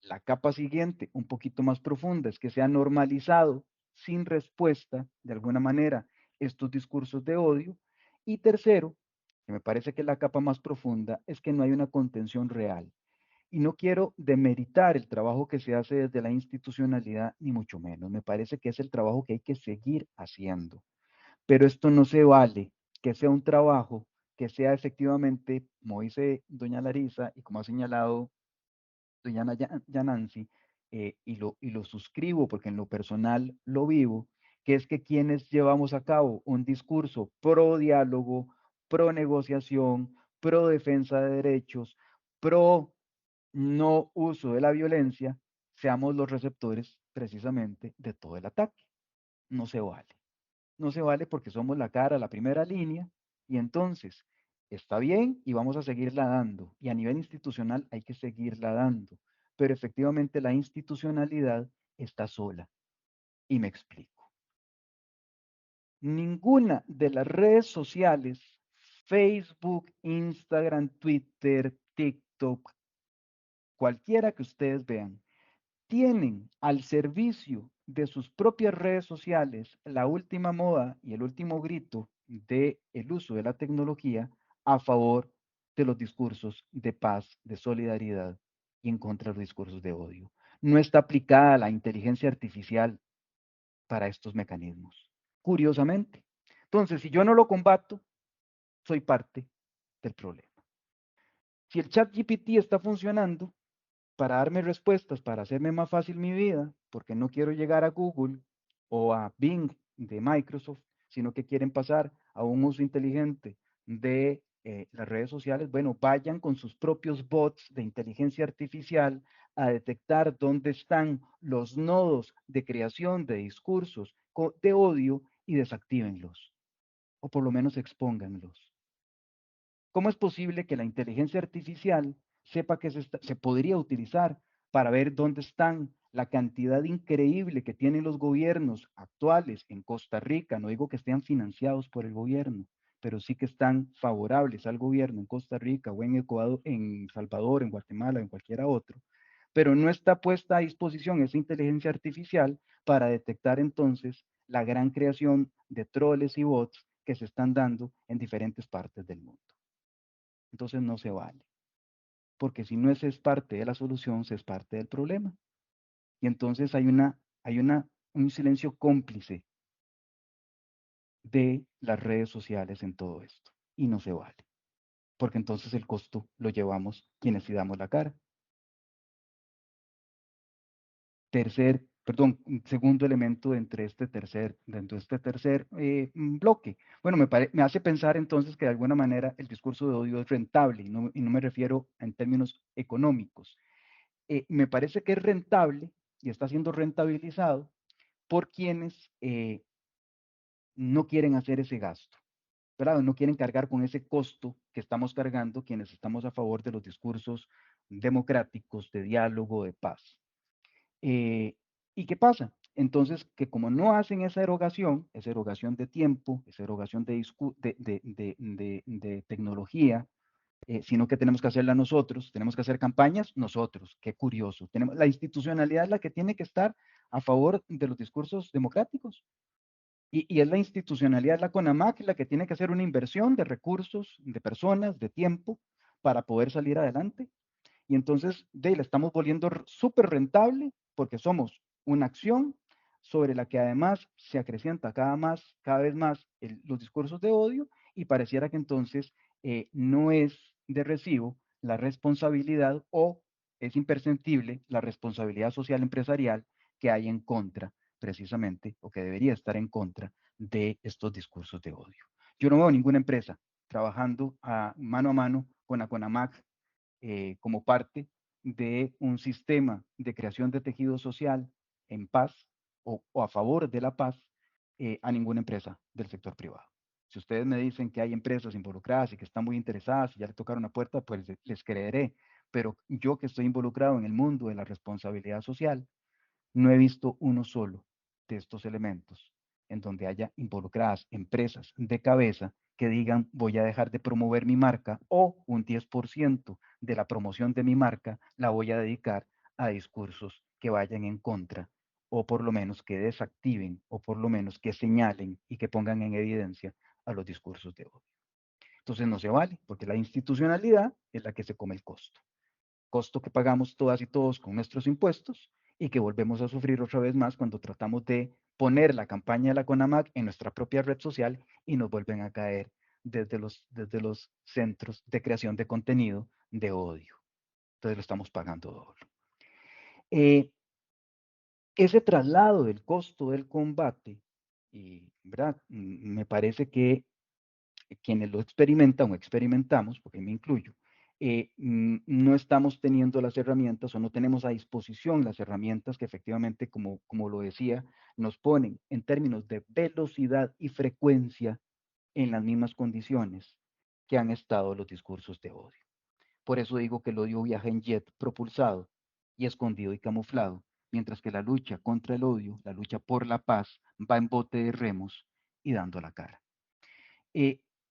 La capa siguiente, un poquito más profunda, es que se ha normalizado sin respuesta, de alguna manera, estos discursos de odio. Y tercero, que me parece que es la capa más profunda, es que no hay una contención real. Y no quiero demeritar el trabajo que se hace desde la institucionalidad, ni mucho menos. Me parece que es el trabajo que hay que seguir haciendo. Pero esto no se vale que sea un trabajo que sea efectivamente, como dice doña Larisa y como ha señalado doña Yanancy, y lo suscribo porque en lo personal lo vivo, que es que quienes llevamos a cabo un discurso pro diálogo, pro negociación, pro defensa de derechos, pro no uso de la violencia, seamos los receptores precisamente de todo el ataque. No se vale. No se vale porque somos la cara, la primera línea, y entonces está bien y vamos a seguirla dando. Y a nivel institucional hay que seguirla dando. Pero efectivamente la institucionalidad está sola. Y me explico. Ninguna de las redes sociales, Facebook, Instagram, Twitter, TikTok, cualquiera que ustedes vean, tienen al servicio de sus propias redes sociales la última moda y el último grito del uso de la tecnología a favor de los discursos de paz, de solidaridad y en contra de los discursos de odio. No está aplicada la inteligencia artificial para estos mecanismos, curiosamente. Entonces, si yo no lo combato, soy parte del problema. Si el chat GPT está funcionando para darme respuestas, para hacerme más fácil mi vida, porque no quiero llegar a Google o a Bing de Microsoft, sino que quieren pasar a un uso inteligente de las redes sociales, bueno, vayan con sus propios bots de inteligencia artificial a detectar dónde están los nodos de creación de discursos de odio y desactívenlos, o por lo menos expónganlos. ¿Cómo es posible que la inteligencia artificial sepa que se podría utilizar para ver dónde están la cantidad increíble que tienen los gobiernos actuales en Costa Rica? No digo que estén financiados por el gobierno, pero sí que están favorables al gobierno en Costa Rica o en Ecuador, en Salvador, en Guatemala, en cualquiera otro, pero no está puesta a disposición esa inteligencia artificial para detectar entonces la gran creación de troles y bots que se están dando en diferentes partes del mundo. Entonces no se vale, porque si no es parte de la solución, se es parte del problema. Y entonces hay un silencio cómplice de las redes sociales en todo esto, y no se vale, porque entonces el costo lo llevamos quienes sí damos la cara. Segundo elemento dentro de este tercer bloque. Bueno, me hace pensar entonces que de alguna manera el discurso de odio es rentable, y no me refiero en términos económicos. Me parece que es rentable y está siendo rentabilizado por quienes no quieren hacer ese gasto, ¿verdad? No quieren cargar con ese costo que estamos cargando quienes estamos a favor de los discursos democráticos, de diálogo, de paz. ¿Y qué pasa? Entonces, que como no hacen esa erogación de tiempo, esa erogación de tecnología, sino que tenemos que hacerla nosotros, tenemos que hacer campañas nosotros. Qué curioso. La institucionalidad es la que tiene que estar a favor de los discursos democráticos. Y es la institucionalidad, es la CONAMAC, la que tiene que hacer una inversión de recursos, de personas, de tiempo, para poder salir adelante. Y entonces, la estamos volviendo súper rentable porque somos una acción sobre la que además se acrecienta cada vez más los discursos de odio, y pareciera que entonces no es de recibo la responsabilidad, o es imperceptible la responsabilidad social empresarial que hay en contra, precisamente, o que debería estar en contra de estos discursos de odio. Yo no veo ninguna empresa trabajando mano a mano con la CONAMAC como parte de un sistema de creación de tejido social en paz o a favor de la paz a ninguna empresa del sector privado. Si ustedes me dicen que hay empresas involucradas y que están muy interesadas y ya le tocaron la puerta, pues les creeré. Pero yo, que estoy involucrado en el mundo de la responsabilidad social, no he visto uno solo de estos elementos en donde haya involucradas empresas de cabeza que digan: voy a dejar de promover mi marca, o un 10% de la promoción de mi marca la voy a dedicar a discursos que vayan en contra, o por lo menos que desactiven, o por lo menos que señalen y que pongan en evidencia a los discursos de odio. Entonces no se vale, porque la institucionalidad es la que se come el costo que pagamos todas y todos con nuestros impuestos, y que volvemos a sufrir otra vez más cuando tratamos de poner la campaña de la CONAMAC en nuestra propia red social y nos vuelven a caer desde los centros de creación de contenido de odio. Entonces lo estamos pagando doble. Ese traslado del costo del combate, ¿verdad? Me parece que quienes lo experimentan o experimentamos, porque me incluyo, no estamos teniendo las herramientas, o no tenemos a disposición las herramientas que efectivamente, como lo decía, nos ponen en términos de velocidad y frecuencia en las mismas condiciones que han estado los discursos de odio. Por eso digo que el odio viaja en jet propulsado y escondido y camuflado, mientras que la lucha contra el odio, la lucha por la paz, va en bote de remos y dando la cara.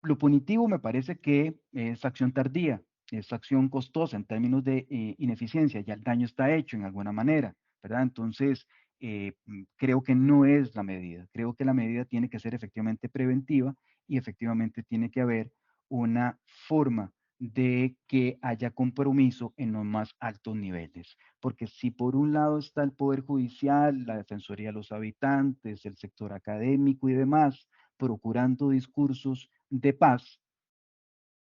Lo punitivo me parece que es acción tardía, es acción costosa en términos de ineficiencia. Ya el daño está hecho en alguna manera, ¿verdad? Entonces, creo que no es la medida. Creo que la medida tiene que ser efectivamente preventiva y efectivamente tiene que haber una forma de que haya compromiso en los más altos niveles. Porque si por un lado está el Poder Judicial, la Defensoría de los Habitantes, el sector académico y demás, procurando discursos de paz,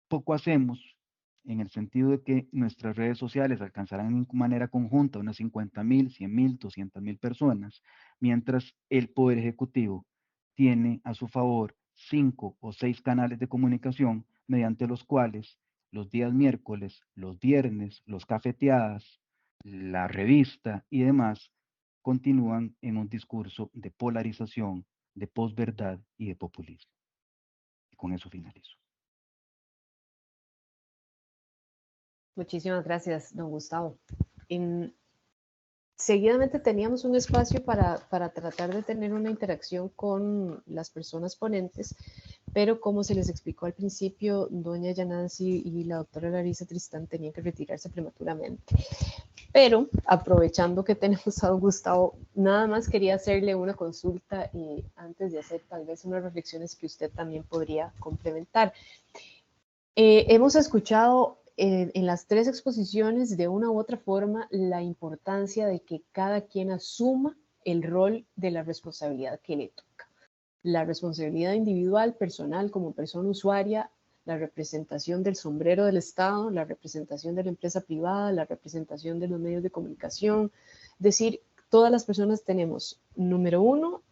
poco hacemos en el sentido de que nuestras redes sociales alcanzarán en manera conjunta unas 50.000, 100.000, 200.000 personas, mientras el Poder Ejecutivo tiene a su favor 5 o 6 canales de comunicación mediante los cuales los días miércoles, los viernes, los cafeteadas, la revista y demás continúan en un discurso de polarización, de posverdad y de populismo. Y con eso finalizo. Muchísimas gracias, don Gustavo. Seguidamente teníamos un espacio para tratar de tener una interacción con las personas ponentes, pero como se les explicó al principio, doña Yanancy y la doctora Larisa Tristán tenían que retirarse prematuramente. Pero aprovechando que tenemos a don Gustavo, nada más quería hacerle una consulta antes de hacer tal vez unas reflexiones que usted también podría complementar. Hemos escuchado en las 3 exposiciones de una u otra forma la importancia de que cada quien asuma el rol de la responsabilidad que le toca. La responsabilidad individual, personal, como persona usuaria, la representación del sombrero del Estado, la representación de la empresa privada, la representación de los medios de comunicación. Es decir, todas las personas tenemos, número 1,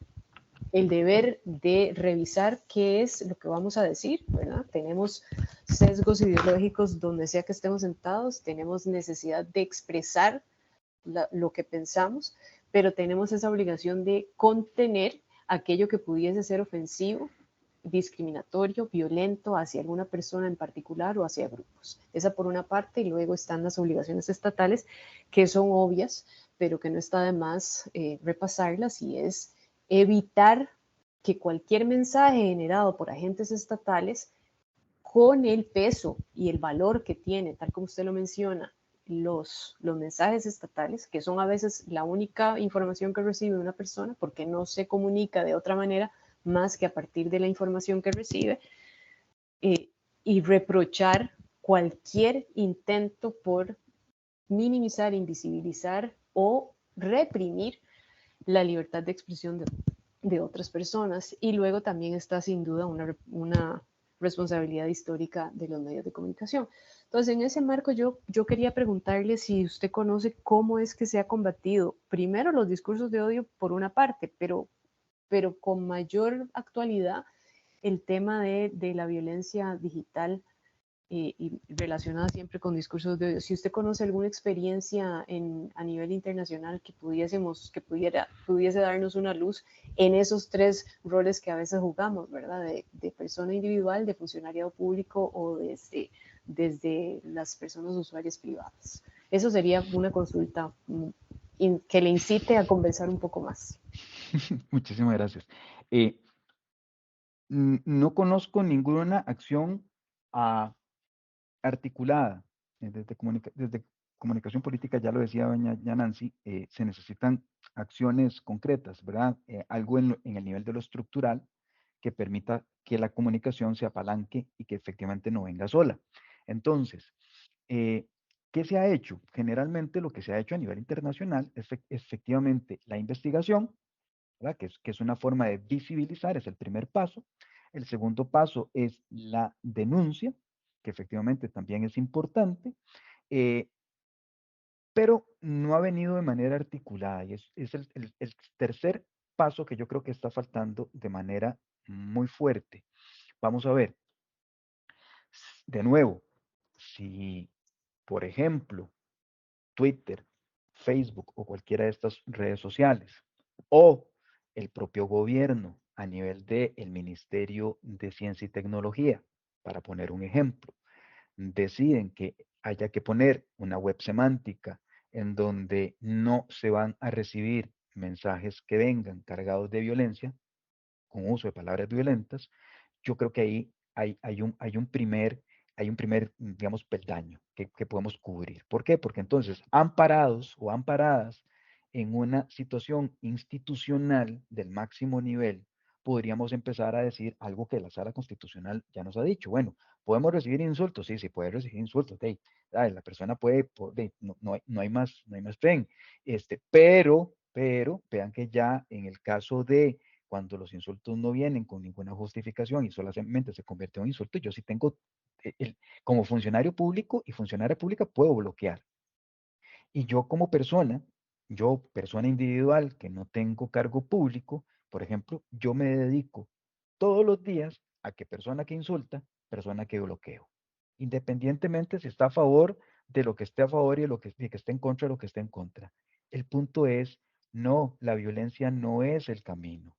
el deber de revisar qué es lo que vamos a decir, ¿verdad? Tenemos sesgos ideológicos donde sea que estemos sentados, tenemos necesidad de expresar lo que pensamos, pero tenemos esa obligación de contener aquello que pudiese ser ofensivo, discriminatorio, violento hacia alguna persona en particular o hacia grupos. Esa por una parte, y luego están las obligaciones estatales que son obvias, pero que no está de más repasarlas, y es evitar que cualquier mensaje generado por agentes estatales, con el peso y el valor que tiene, tal como usted lo menciona, los mensajes estatales, que son a veces la única información que recibe una persona, porque no se comunica de otra manera más que a partir de la información que recibe, y reprochar cualquier intento por minimizar, invisibilizar o reprimir la libertad de expresión de otras personas. Y luego también está sin duda una responsabilidad histórica de los medios de comunicación. Entonces, en ese marco yo quería preguntarle si usted conoce cómo es que se ha combatido primero los discursos de odio por una parte, pero con mayor actualidad el tema de la violencia digital y relacionada siempre con discursos de odio. Si usted conoce alguna experiencia a nivel internacional que pudiese darnos una luz en esos 3 roles que a veces jugamos, ¿verdad? De persona individual, de funcionariado público o desde las personas usuarias privadas. Eso sería una consulta que le incite a conversar un poco más. Muchísimas gracias. No conozco ninguna acción articulada. Desde comunicación política, ya lo decía doña Yanancy, se necesitan acciones concretas, ¿verdad? Algo en el nivel de lo estructural que permita que la comunicación se apalanque y que efectivamente no venga sola. Entonces, ¿qué se ha hecho? Generalmente lo que se ha hecho a nivel internacional es efectivamente la investigación, ¿verdad? Que es una forma de visibilizar, es el primer paso. El segundo paso es la denuncia, que efectivamente también es importante, pero no ha venido de manera articulada, y es el tercer paso que yo creo que está faltando de manera muy fuerte. Vamos a ver, de nuevo, si, por ejemplo, Twitter, Facebook o cualquiera de estas redes sociales, o el propio gobierno a nivel del Ministerio de Ciencia y Tecnología, para poner un ejemplo, deciden que haya que poner una web semántica en donde no se van a recibir mensajes que vengan cargados de violencia, con uso de palabras violentas, yo creo que ahí hay un primer, digamos, peldaño que podemos cubrir. ¿Por qué? Porque entonces, amparados o amparadas en una situación institucional del máximo nivel, podríamos empezar a decir algo que la Sala Constitucional ya nos ha dicho. Bueno, ¿podemos recibir insultos? Sí, sí puede recibir insultos. Hey, la persona puede, no hay más tren. Pero vean que ya en el caso de cuando los insultos no vienen con ninguna justificación y solamente se convierte en un insulto, yo sí tengo, como funcionario público y funcionaria pública, puedo bloquear. Y yo como persona, persona individual que no tengo cargo público, por ejemplo, yo me dedico todos los días a que persona que insulta, persona que bloqueo. Independientemente si está a favor de lo que esté a favor y de lo que esté en contra de lo que esté en contra. El punto es, no, la violencia no es el camino.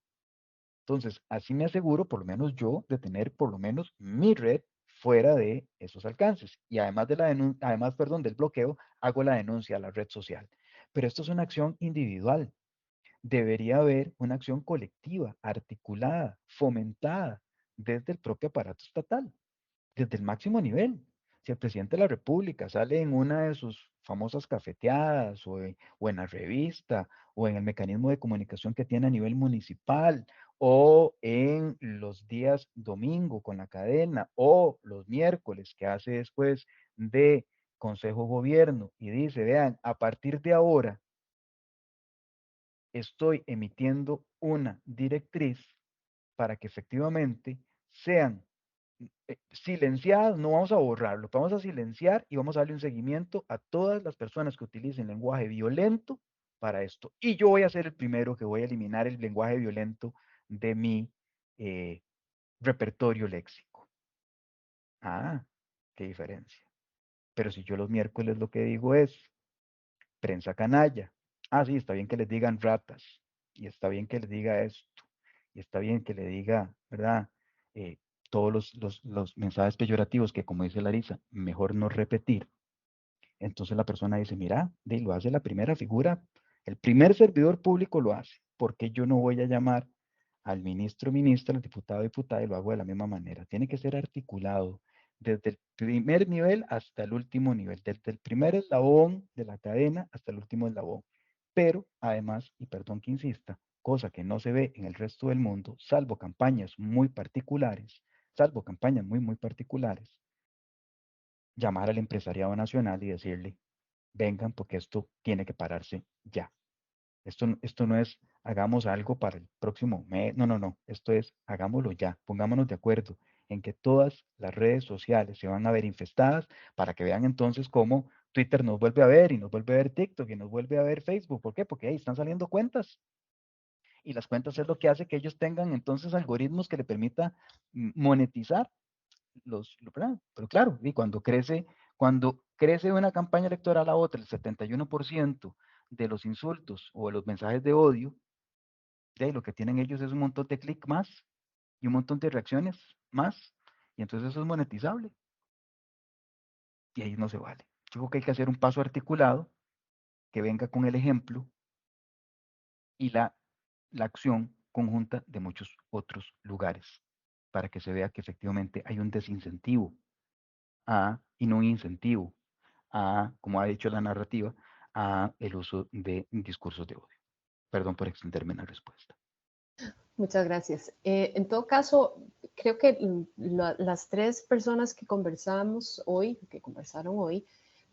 Entonces, así me aseguro, por lo menos yo, de tener por lo menos mi red fuera de esos alcances. Y además de del bloqueo, hago la denuncia a la red social. Pero esto es una acción individual. Debería haber una acción colectiva, articulada, fomentada desde el propio aparato estatal, desde el máximo nivel. Si el presidente de la República sale en una de sus famosas cafeteadas o en la revista o en el mecanismo de comunicación que tiene a nivel municipal o en los días domingo con la cadena o los miércoles que hace después de Consejo Gobierno y dice, vean, a partir de ahora estoy emitiendo una directriz para que efectivamente sean silenciadas, no vamos a borrarlo, vamos a silenciar y vamos a darle un seguimiento a todas las personas que utilicen lenguaje violento para esto. Y yo voy a ser el primero que voy a eliminar el lenguaje violento de mi repertorio léxico. Ah, qué diferencia. Pero si yo los miércoles lo que digo es prensa canalla. Ah, sí, está bien que les digan ratas. Y está bien que les diga esto. Y está bien que le diga, ¿verdad? Todos los mensajes peyorativos que, como dice Larisa, mejor no repetir. Entonces la persona dice, mira, lo hace la primera figura, el primer servidor público lo hace. ¿Por qué yo no voy a llamar al ministro, ministra, al diputado, diputada y lo hago de la misma manera? Tiene que ser articulado desde el primer nivel hasta el último nivel, desde el primer eslabón de la cadena hasta el último eslabón. Pero además, y perdón que insista, cosa que no se ve en el resto del mundo, salvo campañas muy particulares, muy particulares, llamar al empresariado nacional y decirle, vengan porque esto tiene que pararse ya. Esto no es hagamos algo para el próximo mes, no, esto es hagámoslo ya, pongámonos de acuerdo en que todas las redes sociales se van a ver infestadas para que vean entonces cómo Twitter nos vuelve a ver y nos vuelve a ver TikTok y nos vuelve a ver Facebook. ¿Por qué? Porque ahí están saliendo cuentas. Y las cuentas es lo que hace que ellos tengan entonces algoritmos que le permita monetizar ¿verdad? Pero claro, y cuando crece de una campaña electoral a otra el 71% de los insultos o de los mensajes de odio, lo que tienen ellos es un montón de clics más y un montón de reacciones más, y entonces eso es monetizable. Y ahí no se vale. Yo creo que hay que hacer un paso articulado que venga con el ejemplo y la acción conjunta de muchos otros lugares para que se vea que efectivamente hay un desincentivo y no un incentivo como ha dicho la narrativa, a el uso de discursos de odio. Perdón por extenderme en la respuesta. Muchas gracias. En todo caso, creo que las tres personas que conversaron hoy,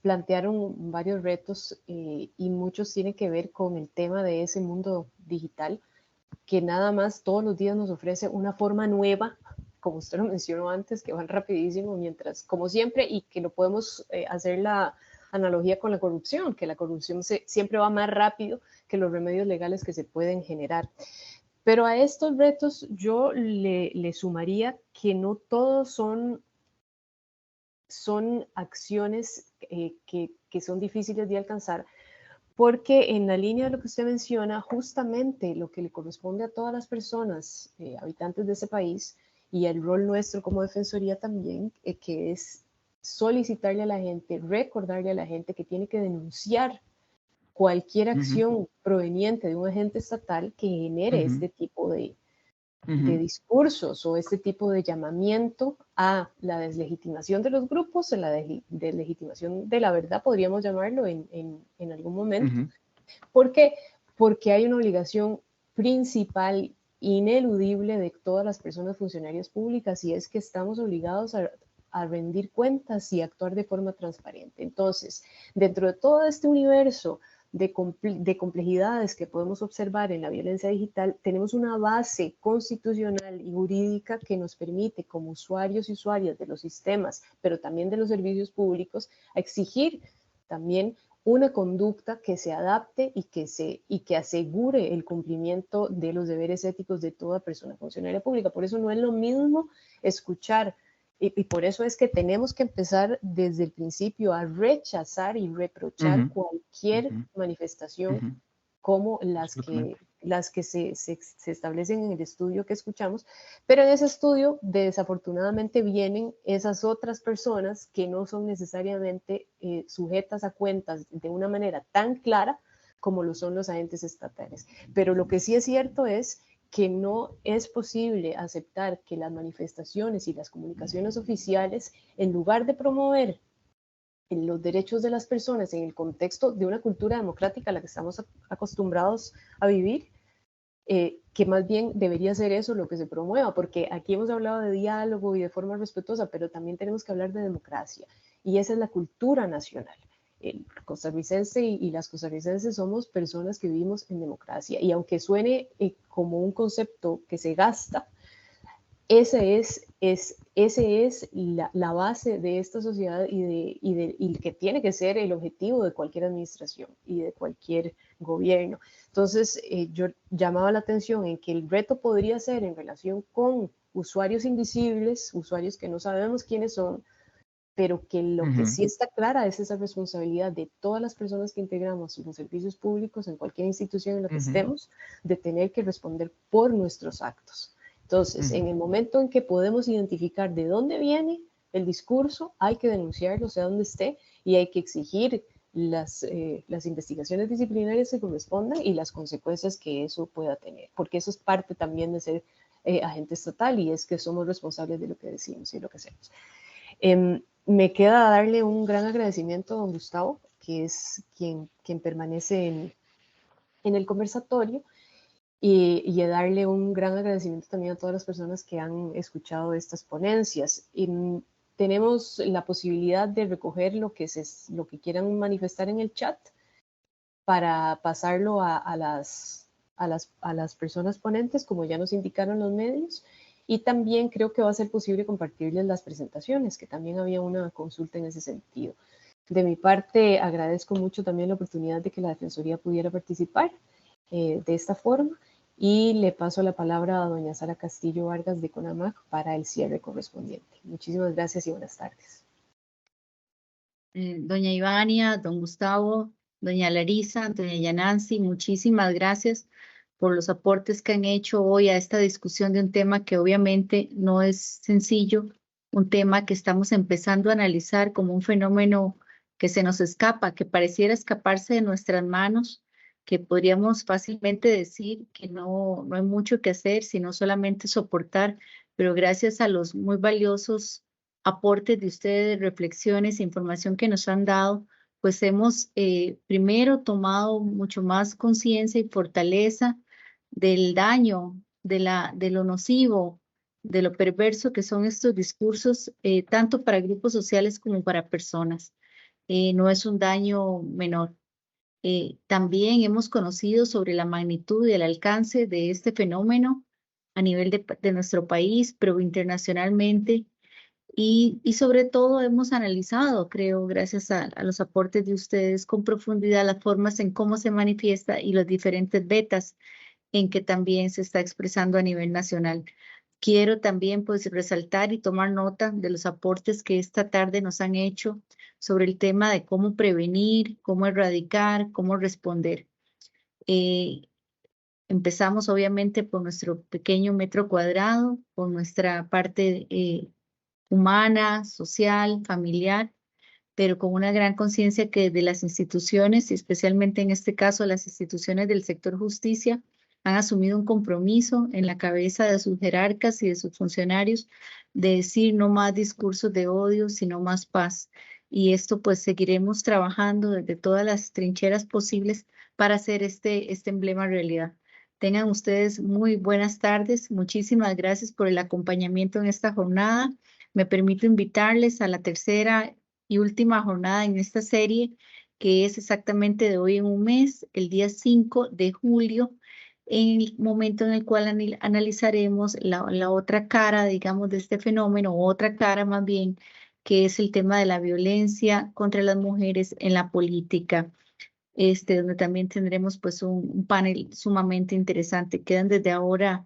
plantearon varios retos y muchos tienen que ver con el tema de ese mundo digital que nada más todos los días nos ofrece una forma nueva, como usted lo mencionó antes, que van rapidísimo, mientras, como siempre, y que lo podemos hacer la analogía con la corrupción, que la corrupción siempre va más rápido que los remedios legales que se pueden generar. Pero a estos retos yo le sumaría que no todos son acciones que son difíciles de alcanzar, porque en la línea de lo que usted menciona, justamente lo que le corresponde a todas las personas, habitantes de ese país, y el rol nuestro como defensoría también, que es solicitarle a la gente, recordarle a la gente que tiene que denunciar cualquier acción proveniente de un agente estatal que genere este tipo de discursos o este tipo de llamamiento a la deslegitimación de los grupos, a la deslegitimación de la verdad, podríamos llamarlo en algún momento, ¿Por qué? Porque hay una obligación principal, ineludible, de todas las personas funcionarias públicas, y es que estamos obligados a rendir cuentas y actuar de forma transparente. Entonces, dentro de todo este universo de complejidades que podemos observar en la violencia digital, tenemos una base constitucional y jurídica que nos permite, como usuarios y usuarias de los sistemas, pero también de los servicios públicos, a exigir también una conducta que se adapte y que asegure el cumplimiento de los deberes éticos de toda persona funcionaria pública. Por eso no es lo mismo escuchar, y por eso es que tenemos que empezar desde el principio a rechazar y reprochar cualquier manifestación como las que se establecen en el estudio que escuchamos, pero en ese estudio desafortunadamente vienen esas otras personas que no son necesariamente sujetas a cuentas de una manera tan clara como lo son los agentes estatales. Pero lo que sí es cierto es que no es posible aceptar que las manifestaciones y las comunicaciones oficiales, en lugar de promover los derechos de las personas en el contexto de una cultura democrática a la que estamos acostumbrados a vivir, que más bien debería ser eso lo que se promueva, porque aquí hemos hablado de diálogo y de forma respetuosa, pero también tenemos que hablar de democracia, y esa es la cultura nacional. El costarricense y las costarricenses somos personas que vivimos en democracia, y aunque suene como un concepto que se gasta, ese es la base de esta sociedad y que tiene que ser el objetivo de cualquier administración y de cualquier gobierno. Entonces, yo llamaba la atención en que el reto podría ser en relación con usuarios invisibles, usuarios que no sabemos quiénes son, pero que lo que sí está clara es esa responsabilidad de todas las personas que integramos los servicios públicos en cualquier institución en la que estemos, de tener que responder por nuestros actos. Entonces, en el momento en que podemos identificar de dónde viene el discurso, hay que denunciarlo, sea donde esté, y hay que exigir las investigaciones disciplinarias que correspondan y las consecuencias que eso pueda tener, porque eso es parte también de ser agente estatal, y es que somos responsables de lo que decimos y lo que hacemos. Me queda darle un gran agradecimiento a don Gustavo, que es quien permanece en el conversatorio, y darle un gran agradecimiento también a todas las personas que han escuchado estas ponencias. Tenemos la posibilidad de recoger lo que quieran manifestar en el chat para pasarlo a las personas ponentes, como ya nos indicaron los medios. Y también creo que va a ser posible compartirles las presentaciones, que también había una consulta en ese sentido. De mi parte, agradezco mucho también la oportunidad de que la Defensoría pudiera participar de esta forma, y le paso la palabra a doña Sara Castillo Vargas de CONAMAC para el cierre correspondiente. Muchísimas gracias y buenas tardes. Doña Ivania, don Gustavo, doña Larisa, doña Yanancy, muchísimas gracias por los aportes que han hecho hoy a esta discusión de un tema que obviamente no es sencillo, un tema que estamos empezando a analizar como un fenómeno que se nos escapa, que pareciera escaparse de nuestras manos, que podríamos fácilmente decir que no hay mucho que hacer, sino solamente soportar, pero gracias a los muy valiosos aportes de ustedes, reflexiones e información que nos han dado, pues hemos primero tomado mucho más conciencia y fortaleza del daño, de lo nocivo, de lo perverso que son estos discursos, tanto para grupos sociales como para personas. No es un daño menor. También hemos conocido sobre la magnitud y el alcance de este fenómeno a nivel de nuestro país, pero internacionalmente. Y sobre todo hemos analizado, creo, gracias a los aportes de ustedes con profundidad, las formas en cómo se manifiesta y las diferentes vetas en que también se está expresando a nivel nacional. Quiero también pues resaltar y tomar nota de los aportes que esta tarde nos han hecho sobre el tema de cómo prevenir, cómo erradicar, cómo responder. Empezamos obviamente por nuestro pequeño metro cuadrado, por nuestra parte humana, social, familiar, pero con una gran conciencia que de las instituciones, y especialmente en este caso las instituciones del sector justicia, han asumido un compromiso en la cabeza de sus jerarcas y de sus funcionarios de decir no más discursos de odio, sino más paz. y esto pues seguiremos trabajando desde todas las trincheras posibles para hacer este emblema realidad. Tengan ustedes muy buenas tardes. Muchísimas gracias por el acompañamiento en esta jornada. Me permito invitarles a la tercera y última jornada en esta serie, que es exactamente de hoy en un mes, el día 5 de julio, en el momento en el cual analizaremos la otra cara, digamos, de este fenómeno, otra cara más bien, que es el tema de la violencia contra las mujeres en la política, donde también tendremos pues un panel sumamente interesante. Quedan desde ahora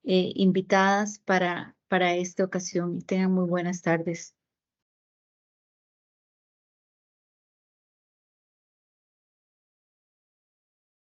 invitadas para esta ocasión. Tengan muy buenas tardes.